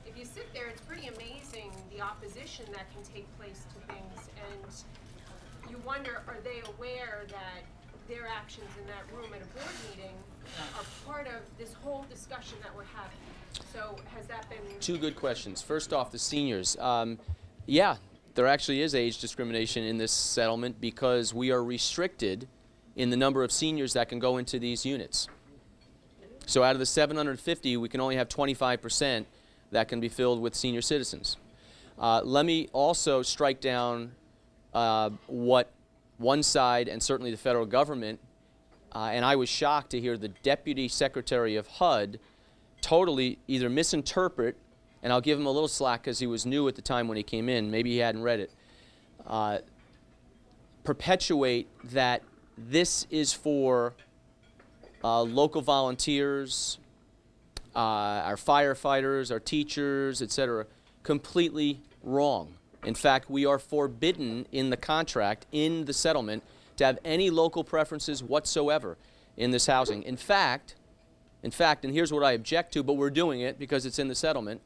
if you sit there, it's pretty amazing the opposition that can take place to things, and you wonder, are they aware that their actions in that room at a board meeting are part of this whole discussion that we're having? So has that been... Two good questions. First off, the seniors. Yeah, there actually is age discrimination in this settlement because we are restricted in the number of seniors that can go into these units. So out of the 750, we can only have 25% that can be filled with senior citizens. Let me also strike down what one side, and certainly the federal government, and I was shocked to hear the Deputy Secretary of HUD totally either misinterpret, and I'll give him a little slack because he was new at the time when he came in, maybe he hadn't read it, perpetuate that this is for local volunteers, our firefighters, our teachers, etc. Completely wrong. In fact, we are forbidden in the contract, in the settlement, to have any local preferences whatsoever in this housing. In fact, and here's what I object to, but we're doing it because it's in the settlement,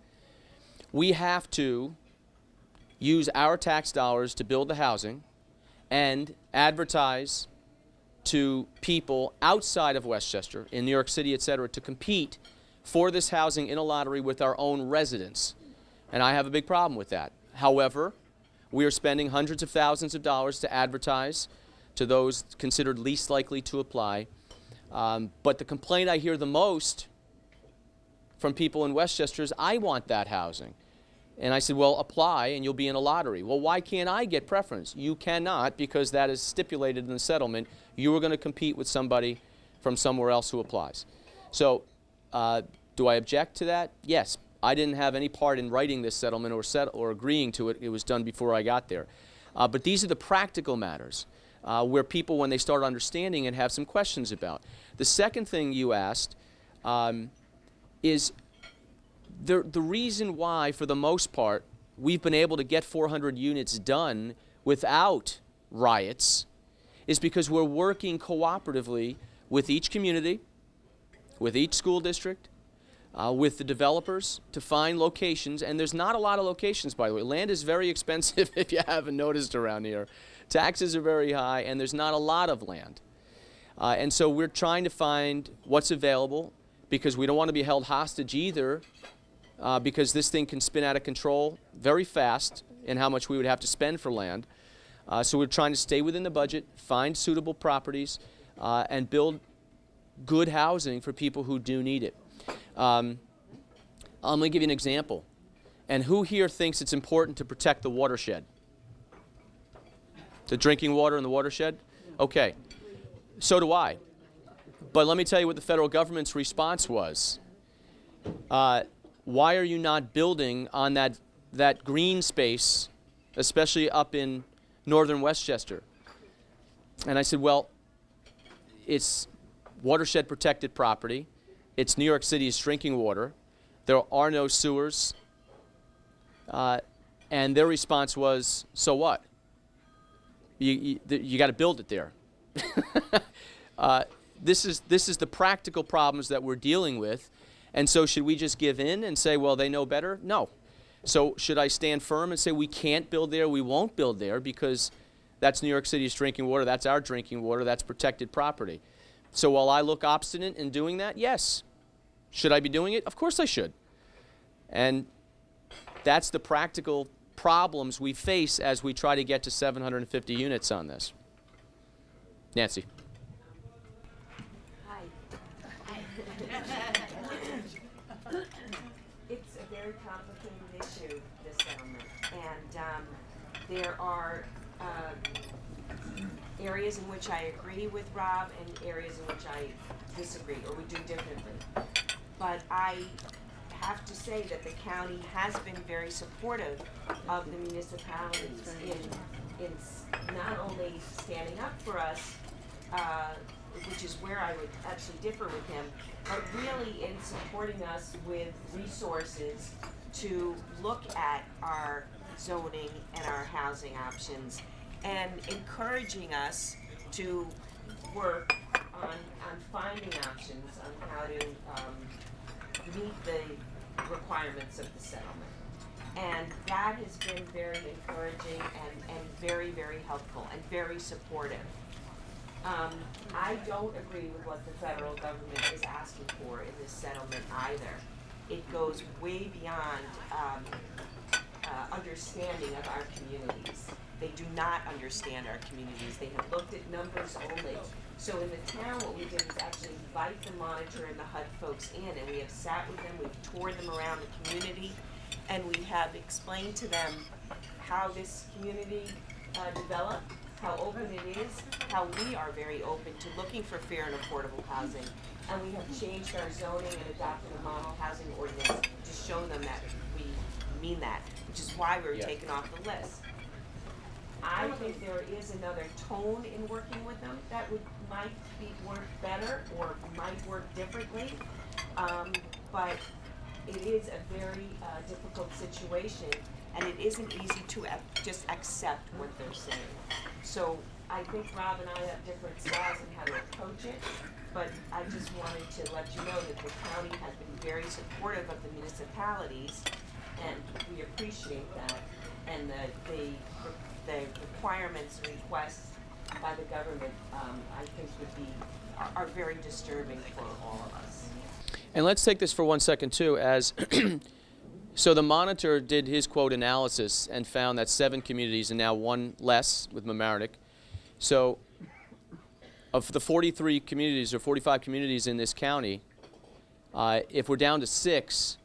we have to use our tax dollars to build the housing and advertise to people outside of Westchester, in New York City, etc., to compete for this housing in a lottery with our own residents. And I have a big problem with that. However, we are spending hundreds of thousands of dollars to advertise to those considered least likely to apply. But the complaint I hear the most from people in Westchester is, I want that housing. And I said, well, apply and you'll be in a lottery. Well, why can't I get preference? You cannot, because that is stipulated in the settlement. You are going to compete with somebody from somewhere else who applies. So do I object to that? Yes. I didn't have any part in writing this settlement or agreeing to it. It was done before I got there. But these are the practical matters where people, when they start understanding it, have some questions about. The second thing you asked is the reason why, for the most part, we've been able to get 400 units done without riots is because we're working cooperatively with each community, with each school district, with the developers to find locations. And there's not a lot of locations, by the way. Land is very expensive, if you haven't noticed around here. Taxes are very high, and there's not a lot of land. And so we're trying to find what's available, because we don't want to be held hostage either, because this thing can spin out of control very fast in how much we would have to spend for land. So we're trying to stay within the budget, find suitable properties, and build good housing for people who do need it. I'm going to give you an example. And who here thinks it's important to protect the watershed? The drinking water in the watershed? Okay. So do I. But let me tell you what the federal government's response was. Why are you not building on that green space, especially up in northern Westchester? And I said, well, it's watershed protected property. It's New York City's drinking water. There are no sewers. And their response was, so what? You got to build it there. This is the practical problems that we're dealing with. And so should we just give in and say, well, they know better? No. So should I stand firm and say we can't build there, we won't build there, because that's New York City's drinking water, that's our drinking water, that's protected property. So while I look obstinate in doing that, yes. Should I be doing it? Of course I should. And that's the practical problems we face as we try to get to 750 units on this. Nancy. Hi. It's a very complicated issue, this settlement. And there are areas in which I agree with Rob and areas in which I disagree or we do differently. But I have to say that the county has been very supportive of the municipalities in not only standing up for us, which is where I would actually differ with him, but really in supporting us with resources to look at our zoning and our housing options and encouraging us to work on finding options on how to meet the requirements of the settlement. And that has been very encouraging and very, very helpful and very supportive. I don't agree with what the federal government is asking for in this settlement either. It goes way beyond understanding of our communities. They do not understand our communities. They have looked at numbers only. So in the town, what we did is actually invite the monitor and the HUD folks in, and we have sat with them, we've toured them around the community, and we have explained to them how this community developed, how open it is, how we are very open to looking for fair and affordable housing. And we have changed our zoning and adopted a model housing ordinance to show them that we mean that, which is why we were taken off the list. I think there is another tone in working with them that might work better or might work differently, but it is a very difficult situation, and it isn't easy to just accept what they're saying. So I think Rob and I have different styles in how to approach it, but I just wanted to let you know that the county has been very supportive of the municipalities, and we appreciate that, and the requirements and requests by the government, I think are very disturbing for all of us. And let's take this for 1 second too, as so the monitor did his quote analysis and found that 7 communities and now 1 less with Mamaroneck. So of the 43 communities or 45 communities in this county, if we're down to 6,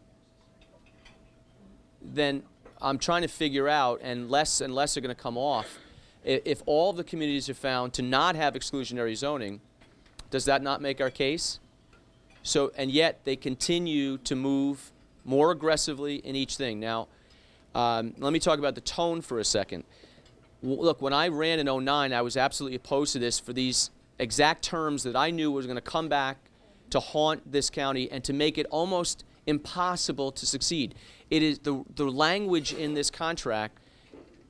then I'm trying to figure out, and less are going to come off, if all of the communities are found to not have exclusionary zoning, does that not make our case? So, and yet they continue to move more aggressively in each thing. Now, let me talk about the tone for a second. Look, when I ran in 2009, I was absolutely opposed to this for these exact terms that I knew was going to come back to haunt this county and to make it almost impossible to succeed. It is the language in this contract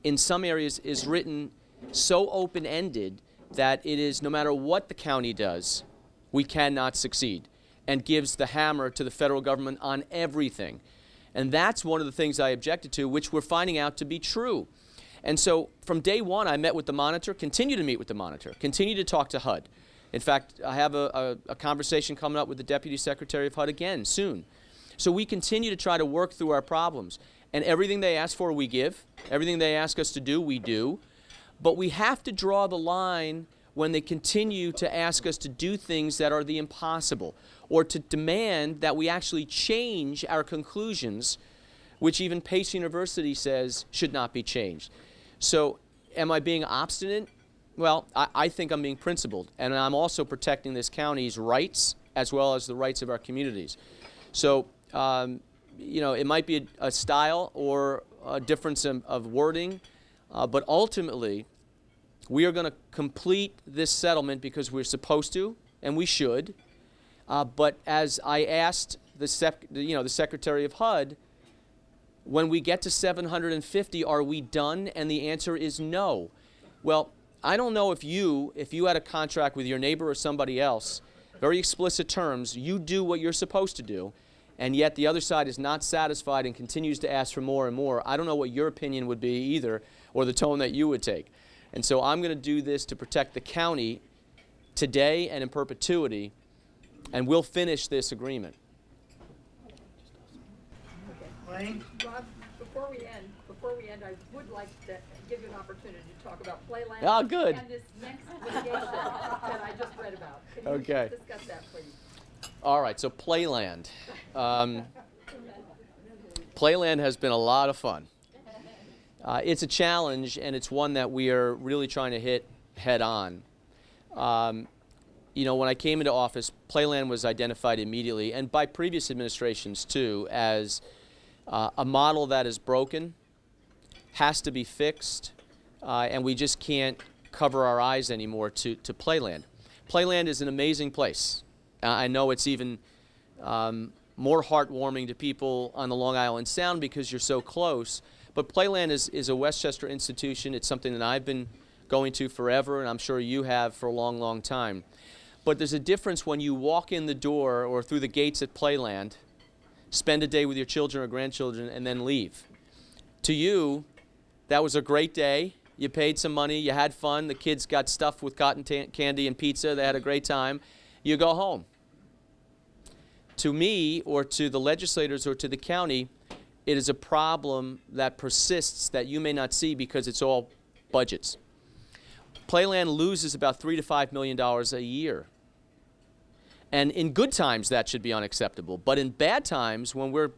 in some areas is written so open-ended that it is no matter what the county does, we cannot succeed, and gives the hammer to the federal government on everything. And that's one of the things I objected to, which we're finding out to be true. And so from day one, I met with the monitor, continue to meet with the monitor, continue to talk to HUD. In fact, I have a conversation coming up with the Deputy Secretary of HUD again soon. So we continue to try to work through our problems. And everything they ask for, we give. Everything they ask us to do, we do. But we have to draw the line when they continue to ask us to do things that are the impossible, or to demand that we actually change our conclusions, which even Pace University says should not be changed. So am I being obstinate? Well, I think I'm being principled, and I'm also protecting this county's rights as well as the rights of our communities. So, you know, it might be a style or a difference of wording, but ultimately, we are going to complete this settlement because we're supposed to, and we should. But as I asked the Secretary of HUD, when we get to 750, are we done? And the answer is no. Well, I don't know if you had a contract with your neighbor or somebody else, very explicit terms, you do what you're supposed to do, and yet the other side is not satisfied and continues to ask for more and more. I don't know what your opinion would be either, or the tone that you would take. And so I'm going to do this to protect the county today and in perpetuity, and we'll finish this agreement. Wayne? Rob, before we end, I would like to give you an opportunity to talk about Playland. Oh, good. And this next litigation that I just read about. Can you Okay. discuss that, please? All right, so Playland. Playland has been a lot of fun. It's a challenge, and it's one that we are really trying to hit head on. You know, when I came into office, Playland was identified immediately, and by previous administrations too, as a model that is broken, has to be fixed, and we just can't cover our eyes anymore to Playland. Playland is an amazing place. I know it's even more heartwarming to people on the Long Island Sound because you're so close. But Playland is a Westchester institution. It's something that I've been going to forever, and I'm sure you have for a long, long time. But there's a difference when you walk in the door or through the gates at Playland, spend a day with your children or grandchildren, and then leave. To you, that was a great day. You paid some money. You had fun. The kids got stuffed with cotton candy and pizza. They had a great time. You go home. To me, or to the legislators, or to the county, it is a problem that persists that you may not see because it's all budgets. Playland loses about $3 to $5 million a year. And in good times, that should be unacceptable. But in bad times, when we're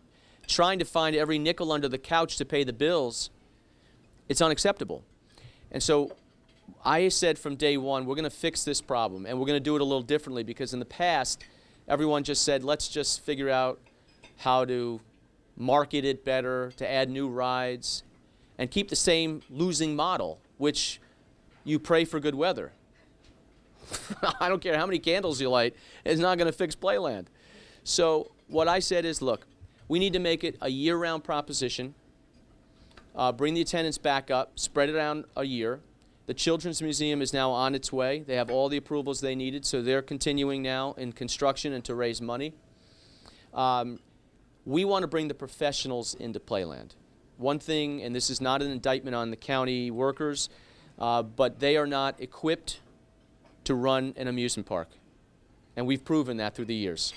trying to find every nickel under the couch to pay the bills, it's unacceptable. And so I said from day one, we're going to fix this problem, and we're going to do it a little differently, because in the past, everyone just said, let's just figure out how to market it better, to add new rides, and keep the same losing model, which you pray for good weather. I don't care how many candles you light, it's not going to fix Playland. So what I said is, look, we need to make it a year-round proposition, bring the attendance back up, spread it out a year. The Children's Museum is now on its way. They have all the approvals they needed, so they're continuing now in construction and to raise money. We want to bring the professionals into Playland. One thing, and this is not an indictment on the county workers, but they are not equipped to run an amusement park. And we've proven that through the years.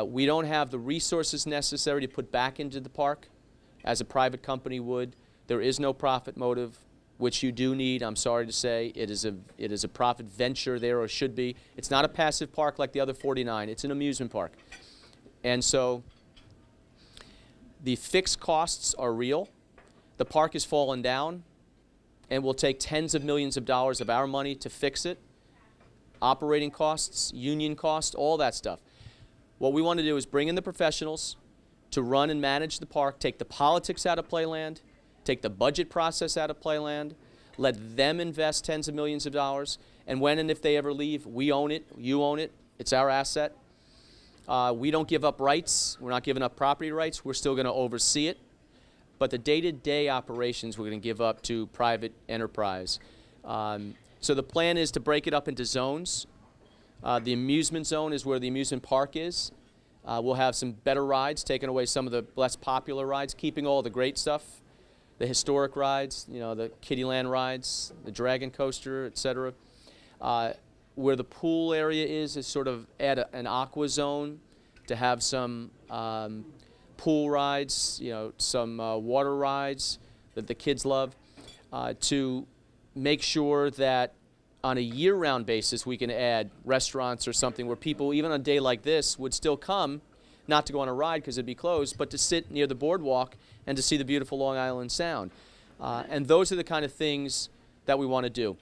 We don't have the resources necessary to put back into the park as a private company would. There is no profit motive, which you do need, I'm sorry to say. It is a profit venture there, or should be. It's not a passive park like the other 49. It's an amusement park. And so the fixed costs are real. The park has fallen down, and will take tens of millions of dollars of our money to fix it. Operating costs, union costs, all that stuff. What we want to do is bring in the professionals to run and manage the park, take the politics out of Playland, take the budget process out of Playland, let them invest tens of millions of dollars, and when and if they ever leave, we own it, you own it, it's our asset. We don't give up rights, we're not giving up property rights, we're still going to oversee it, but the day-to-day operations we're going to give up to private enterprise. So the plan is to break it up into zones. The amusement zone is where the amusement park is. We'll have some better rides, taking away some of the less popular rides, keeping all the great stuff, the historic rides, you know, the Kiddieland rides, the Dragon Coaster, etc. Where the pool area is sort of at an aqua zone to have some pool rides, you know, some water rides that the kids love, to make sure that on a year-round basis we can add restaurants or something where people, even on a day like this, would still come, not to go on a ride because it'd be closed, but to sit near the boardwalk and to see the beautiful Long Island Sound. And those are the kind of things that we want to do.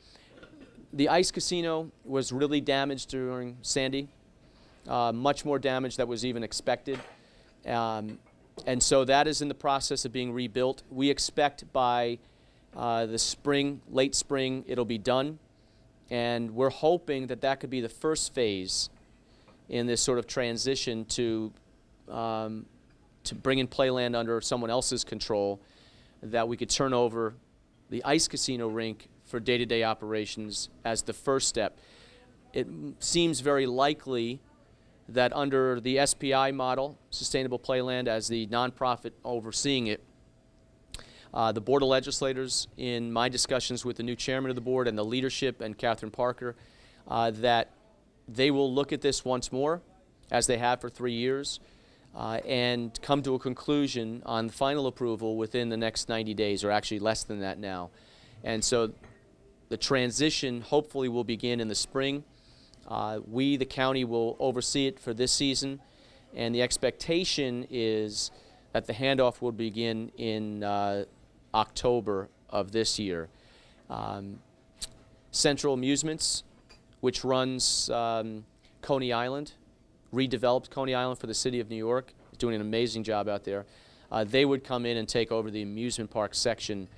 The ice casino was really damaged during Sandy, much more damage than was even expected. And so that is in the process of being rebuilt. We expect by the spring, late spring, it'll be done. And we're hoping that that could be the first phase in this sort of transition to bring in Playland under someone else's control, that we could turn over the ice casino rink for day-to-day operations as the first step. It seems very likely that under the SPI model, Sustainable Playland, as the nonprofit overseeing it, the Board of Legislators, in my discussions with the new chairman of the board and the leadership and Catherine Parker, that they will look at this once more, as they have for 3 years, and come to a conclusion on final approval within the next 90 days, or actually less than that now. And so the transition hopefully will begin in the spring. We, the county, will oversee it for this season, and the expectation is that the handoff will begin in October of this year. Central Amusements, which runs Coney Island, redeveloped Coney Island for the city of New York, is doing an amazing job out there. They would come in and take over the amusement park section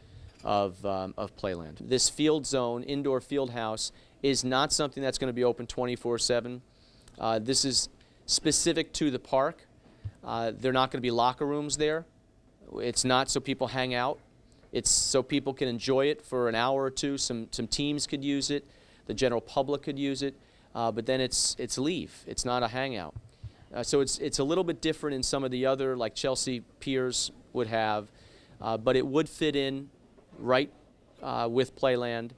of Playland. This field zone, indoor field house, is not something that's going to be open 24/7. This is specific to the park. They're not going to be locker rooms there. It's not so people hang out. It's so people can enjoy it for an hour or two. Some teams could use it. The general public could use it. But then it's leave. It's not a hangout. So it's a little bit different in some of the other, like Chelsea Piers would have. But it would fit in right with Playland.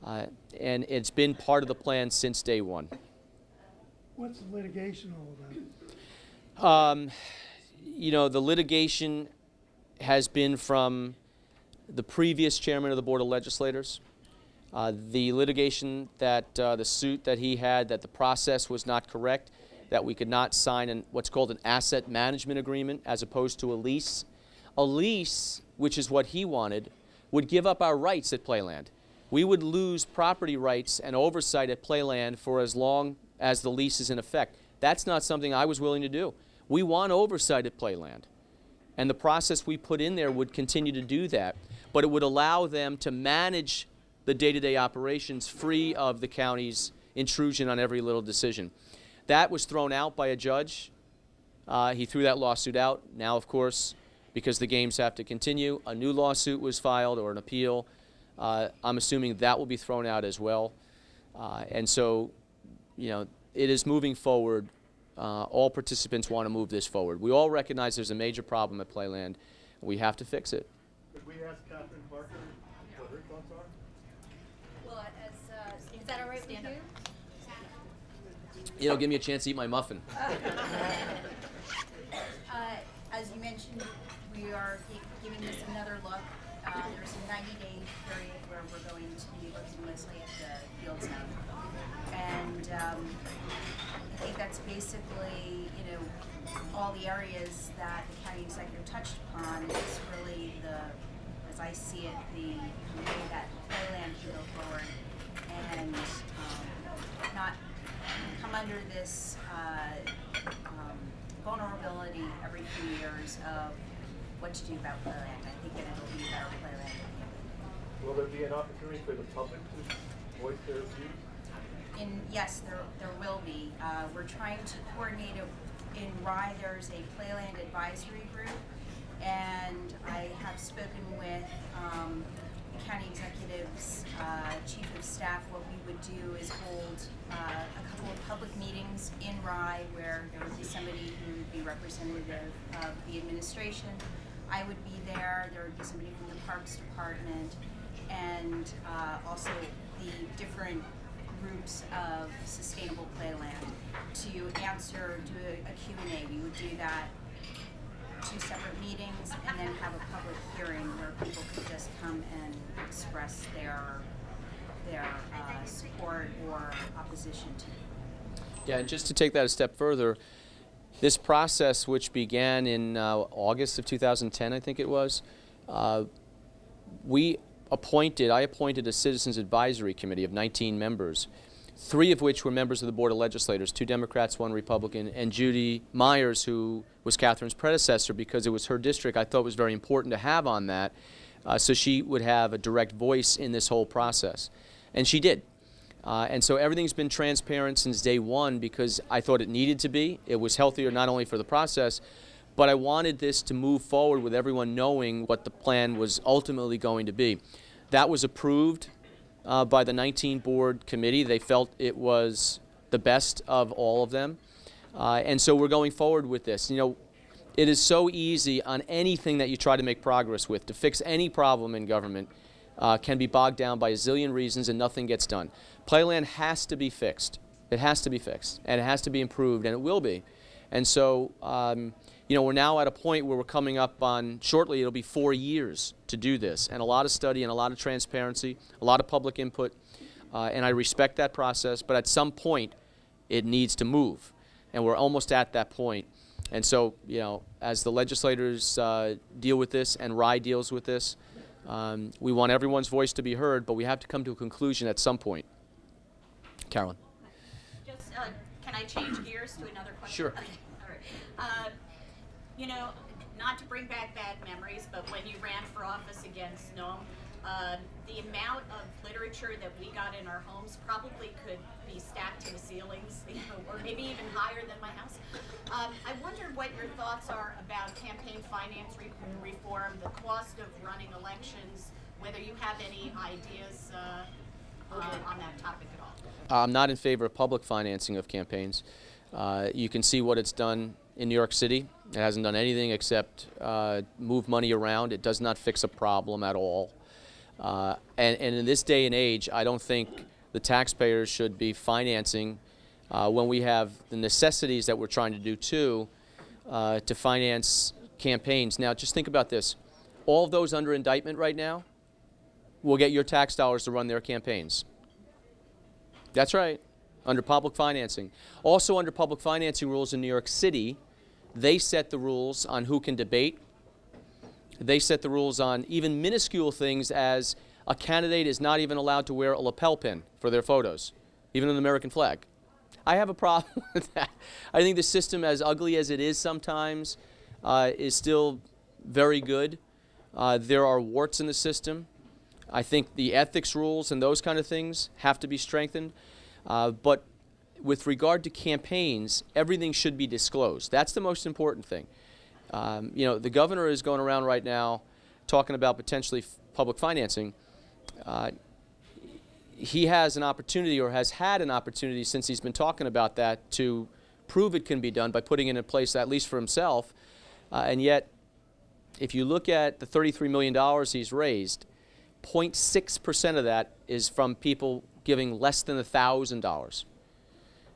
And it's been part of the plan since day one. What's the litigation all about? You know, the litigation has been from the previous chairman of the Board of Legislators. The litigation that the suit that he had, that the process was not correct, that we could not sign what's called an asset management agreement as opposed to a lease. A lease, which is what he wanted, would give up our rights at Playland. We would lose property rights and oversight at Playland for as long as the lease is in effect. That's not something I was willing to do. We want oversight at Playland. And the process we put in there would continue to do that. But it would allow them to manage the day-to-day operations free of the county's intrusion on every little decision. That was thrown out by a judge. He threw that lawsuit out. Now, of course, because the games have to continue, a new lawsuit was filed, or an appeal. I'm assuming that will be thrown out as well. And so, you know, it is moving forward. All participants want to move this forward. We all recognize there's a major problem at Playland. We have to fix it. Could we ask Catherine Parker what her thoughts are? Well, is that all right with you? You know, give me a chance to eat my muffin. As you mentioned, we are giving this another look. There's a 90-day period where we're going to be looking mostly at the field zone. And I think that's basically, you know, all the areas that the county executive touched upon. It's really as I see it, the way that Playland can go forward and not come under this vulnerability every few years of what to do about Playland. I think that it'll be about Playland. Will there be an opportunity for the public to voice their views? Yes, there will be. We're trying to coordinate in Rye. There's a Playland advisory group, and I have spoken with the county executive's chief of staff. What we would do is hold a couple of public meetings in Rye where there would be somebody who would be representative of the administration. I would be there. There would be somebody from the Parks Department, and also the different groups of Sustainable Playland to answer, do a Q&A. We would do that 2 separate meetings and then have a public hearing where people could just come and express their support or opposition to it. Yeah, and just to take that a step further, this process, which began in August of 2010, I think it was, I appointed a Citizens Advisory Committee of 19 members, 3 of which were members of the Board of Legislators, 2 Democrats, 1 Republican, and Judy Myers, who was Catherine's predecessor, because it was her district, I thought was very important to have on that, so she would have a direct voice in this whole process. And she did. And so everything's been transparent since day one because I thought it needed to be. It was healthier not only for the process, but I wanted this to move forward with everyone knowing what the plan was ultimately going to be. That was approved by the 19 board committee. They felt it was the best of all of them. And so we're going forward with this. You know, it is so easy on anything that you try to make progress with. To fix any problem in government can be bogged down by a zillion reasons and nothing gets done. Playland has to be fixed. It has to be fixed. And it has to be improved, and it will be. And so, you know, we're now at a point where we're coming up on, shortly it'll be 4 years to do this, and a lot of study and a lot of transparency, a lot of public input, and I respect that process, but at some point it needs to move, and we're almost at that point. And so, you know, as the legislators deal with this and Rye deals with this, We want everyone's voice to be heard, but we have to come to a conclusion at some point. Carolyn. Just, can I change gears to another question? Sure. Okay, all right. You know, not to bring back bad memories, but when you ran for office against Noam, the amount of literature that we got in our homes probably could be stacked to the ceilings, you know, or maybe even higher than my house. I wondered what your thoughts are about campaign finance reform, the cost of running elections, whether you have any ideas on that topic at all. I'm not in favor of public financing of campaigns. You can see what it's done in New York City. It hasn't done anything except move money around. It does not fix a problem at all. And in this day and age, I don't think the taxpayers should be financing when we have the necessities that we're trying to do too to finance campaigns. Now, just think about this. All of those under indictment right now will get your tax dollars to run their campaigns. That's right, under public financing. Also under public financing rules in New York City, they set the rules on who can debate. They set the rules on even minuscule things as a candidate is not even allowed to wear a lapel pin for their photos, even an American flag. I have a problem with that. I think the system, as ugly as it is sometimes, is still very good. There are warts in the system. I think the ethics rules and those kind of things have to be strengthened. But with regard to campaigns, everything should be disclosed. That's the most important thing. You know, the governor is going around right now talking about potentially public financing. He has an opportunity, or has had an opportunity since he's been talking about that, to prove it can be done by putting it in place, at least for himself. And yet, if you look at the $33 million he's raised, 0.6% of that is from people giving less than $1,000.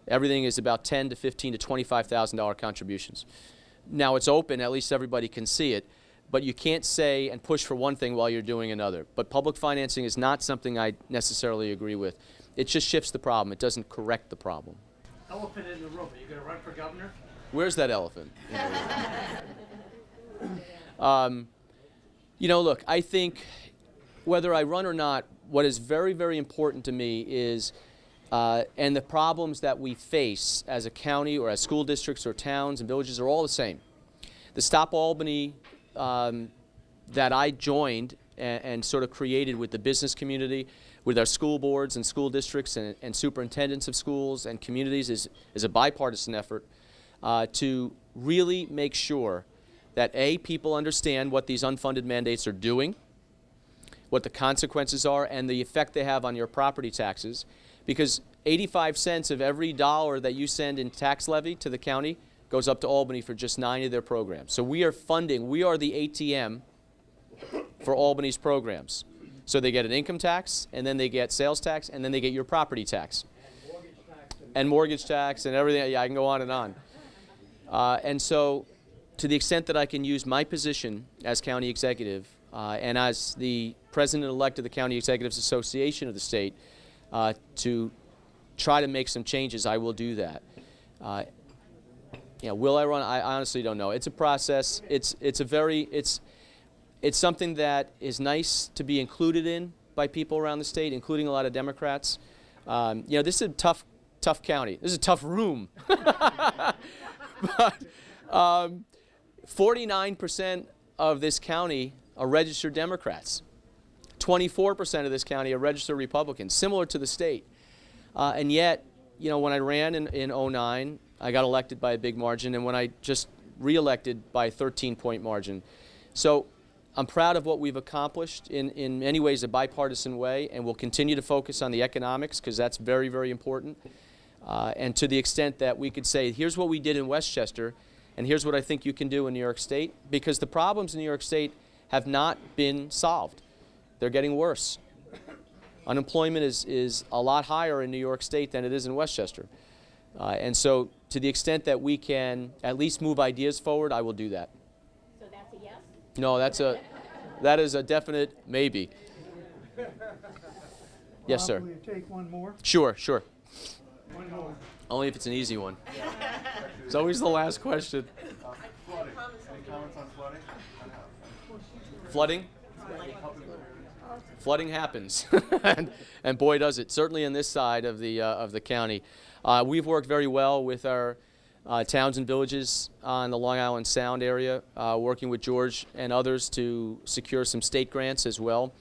Everything is about $10,000 to $15,000 to $25,000 contributions. Now it's open, at least everybody can see it, but you can't say and push for one thing while you're doing another. But public financing is not something I necessarily agree with. It just shifts the problem. It doesn't correct the problem. Elephant in the room. Are you going to run for governor? Where's that elephant? You know, look, I think whether I run or not, what is very, very important to me is, and the problems that we face as a county or as school districts or towns and villages are all the same. The Stop Albany that I joined and sort of created with the business community, with our school boards and school districts and superintendents of schools and communities is a bipartisan effort to really make sure that A, people understand what these unfunded mandates are doing, what the consequences are, and the effect they have on your property taxes. Because 85 cents of every dollar that you send in tax levy to the county goes up to Albany for just 9 of their programs. So we are funding, we are the ATM for Albany's programs. So they get an income tax, and then they get sales tax, and then they get your property tax. And mortgage tax and everything. Yeah, I can go on and on. And so to the extent that I can use my position as county executive and as the president-elect of the County Executives Association of the state to try to make some changes, I will do that. You know, will I run? I honestly don't know. It's a process. It's something that is nice to be included in by people around the state, including a lot of Democrats. You know, this is a tough county. This is a tough room. But 49% of this county are registered Democrats. 24% of this county are registered Republicans, similar to the state. And yet, you know, when I ran in 2009, I got elected by a big margin, and when I just re-elected by a 13-point margin. So I'm proud of what we've accomplished in many ways a bipartisan way, and we'll continue to focus on the economics because that's very, very important. And to the extent that we could say, here's what we did in Westchester, and here's what I think you can do in New York State, because the problems in New York State have not been solved. They're getting worse. Unemployment is a lot higher in New York State than it is in Westchester. And so to the extent that we can at least move ideas forward, I will do that. So that's a yes? No, that is a definite maybe. Yes, sir. Will you take one more? Sure, sure. One more. Only if it's an easy one. It's always the last question. Flooding. Any comments on flooding? Flooding? Flooding happens, and boy does it. Certainly in this side of the county, we've worked very well with our towns and villages on the Long Island Sound area, working with George and others to secure some state grants as well.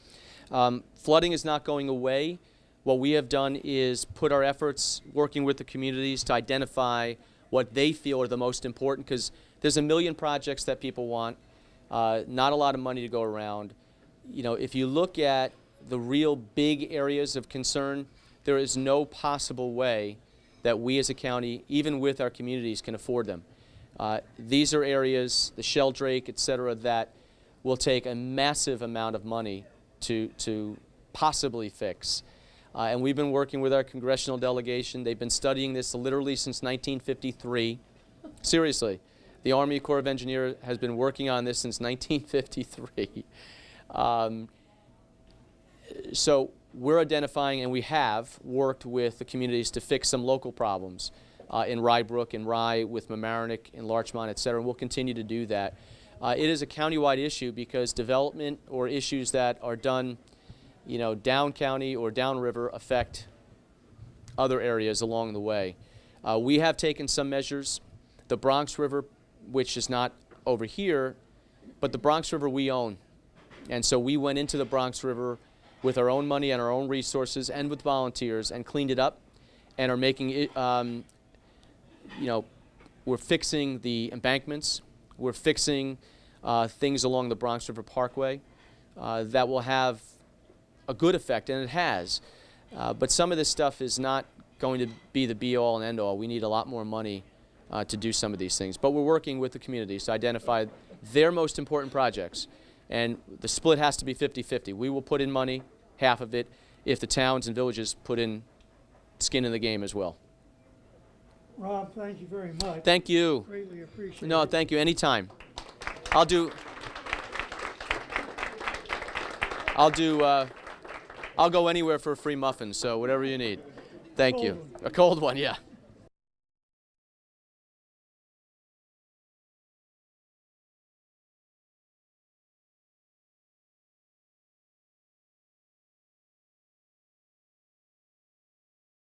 Flooding is not going away. What we have done is put our efforts working with the communities to identify what they feel are the most important, because there's a million projects that people want, not a lot of money to go around. You know, if you look at the real big areas of concern, there is no possible way that we as a county, even with our communities, can afford them. These are areas, the Sheldrake, et cetera, that will take a massive amount of money to possibly fix. And we've been working with our congressional delegation. They've been studying this literally since 1953. Seriously, the Army Corps of Engineers has been working on this since 1953. So we're identifying, and we have worked with the communities to fix some local problems in Rye Brook and Rye, with Mamaroneck and Larchmont, et cetera, and we'll continue to do that. It is a countywide issue because development or issues that are done, you know, down county or downriver affect other areas along the way. We have taken some measures. The Bronx River, which is not over here, but the Bronx River we own. And so we went into the Bronx River with our own money and our own resources and with volunteers and cleaned it up and are making it, you know, we're fixing the embankments. We're fixing things along the Bronx River Parkway that will have a good effect, and it has. But some of this stuff is not going to be the be-all and end-all. We need a lot more money to do some of these things. But we're working with the communities to identify their most important projects. And the split has to be 50-50. We will put in money, half of it, if the towns and villages put in skin in the game as well. Rob, thank you very much. Thank you. Greatly appreciate it. No, thank you. Anytime. I'll go anywhere for a free muffin, so whatever you need. Thank you. A cold one, yeah.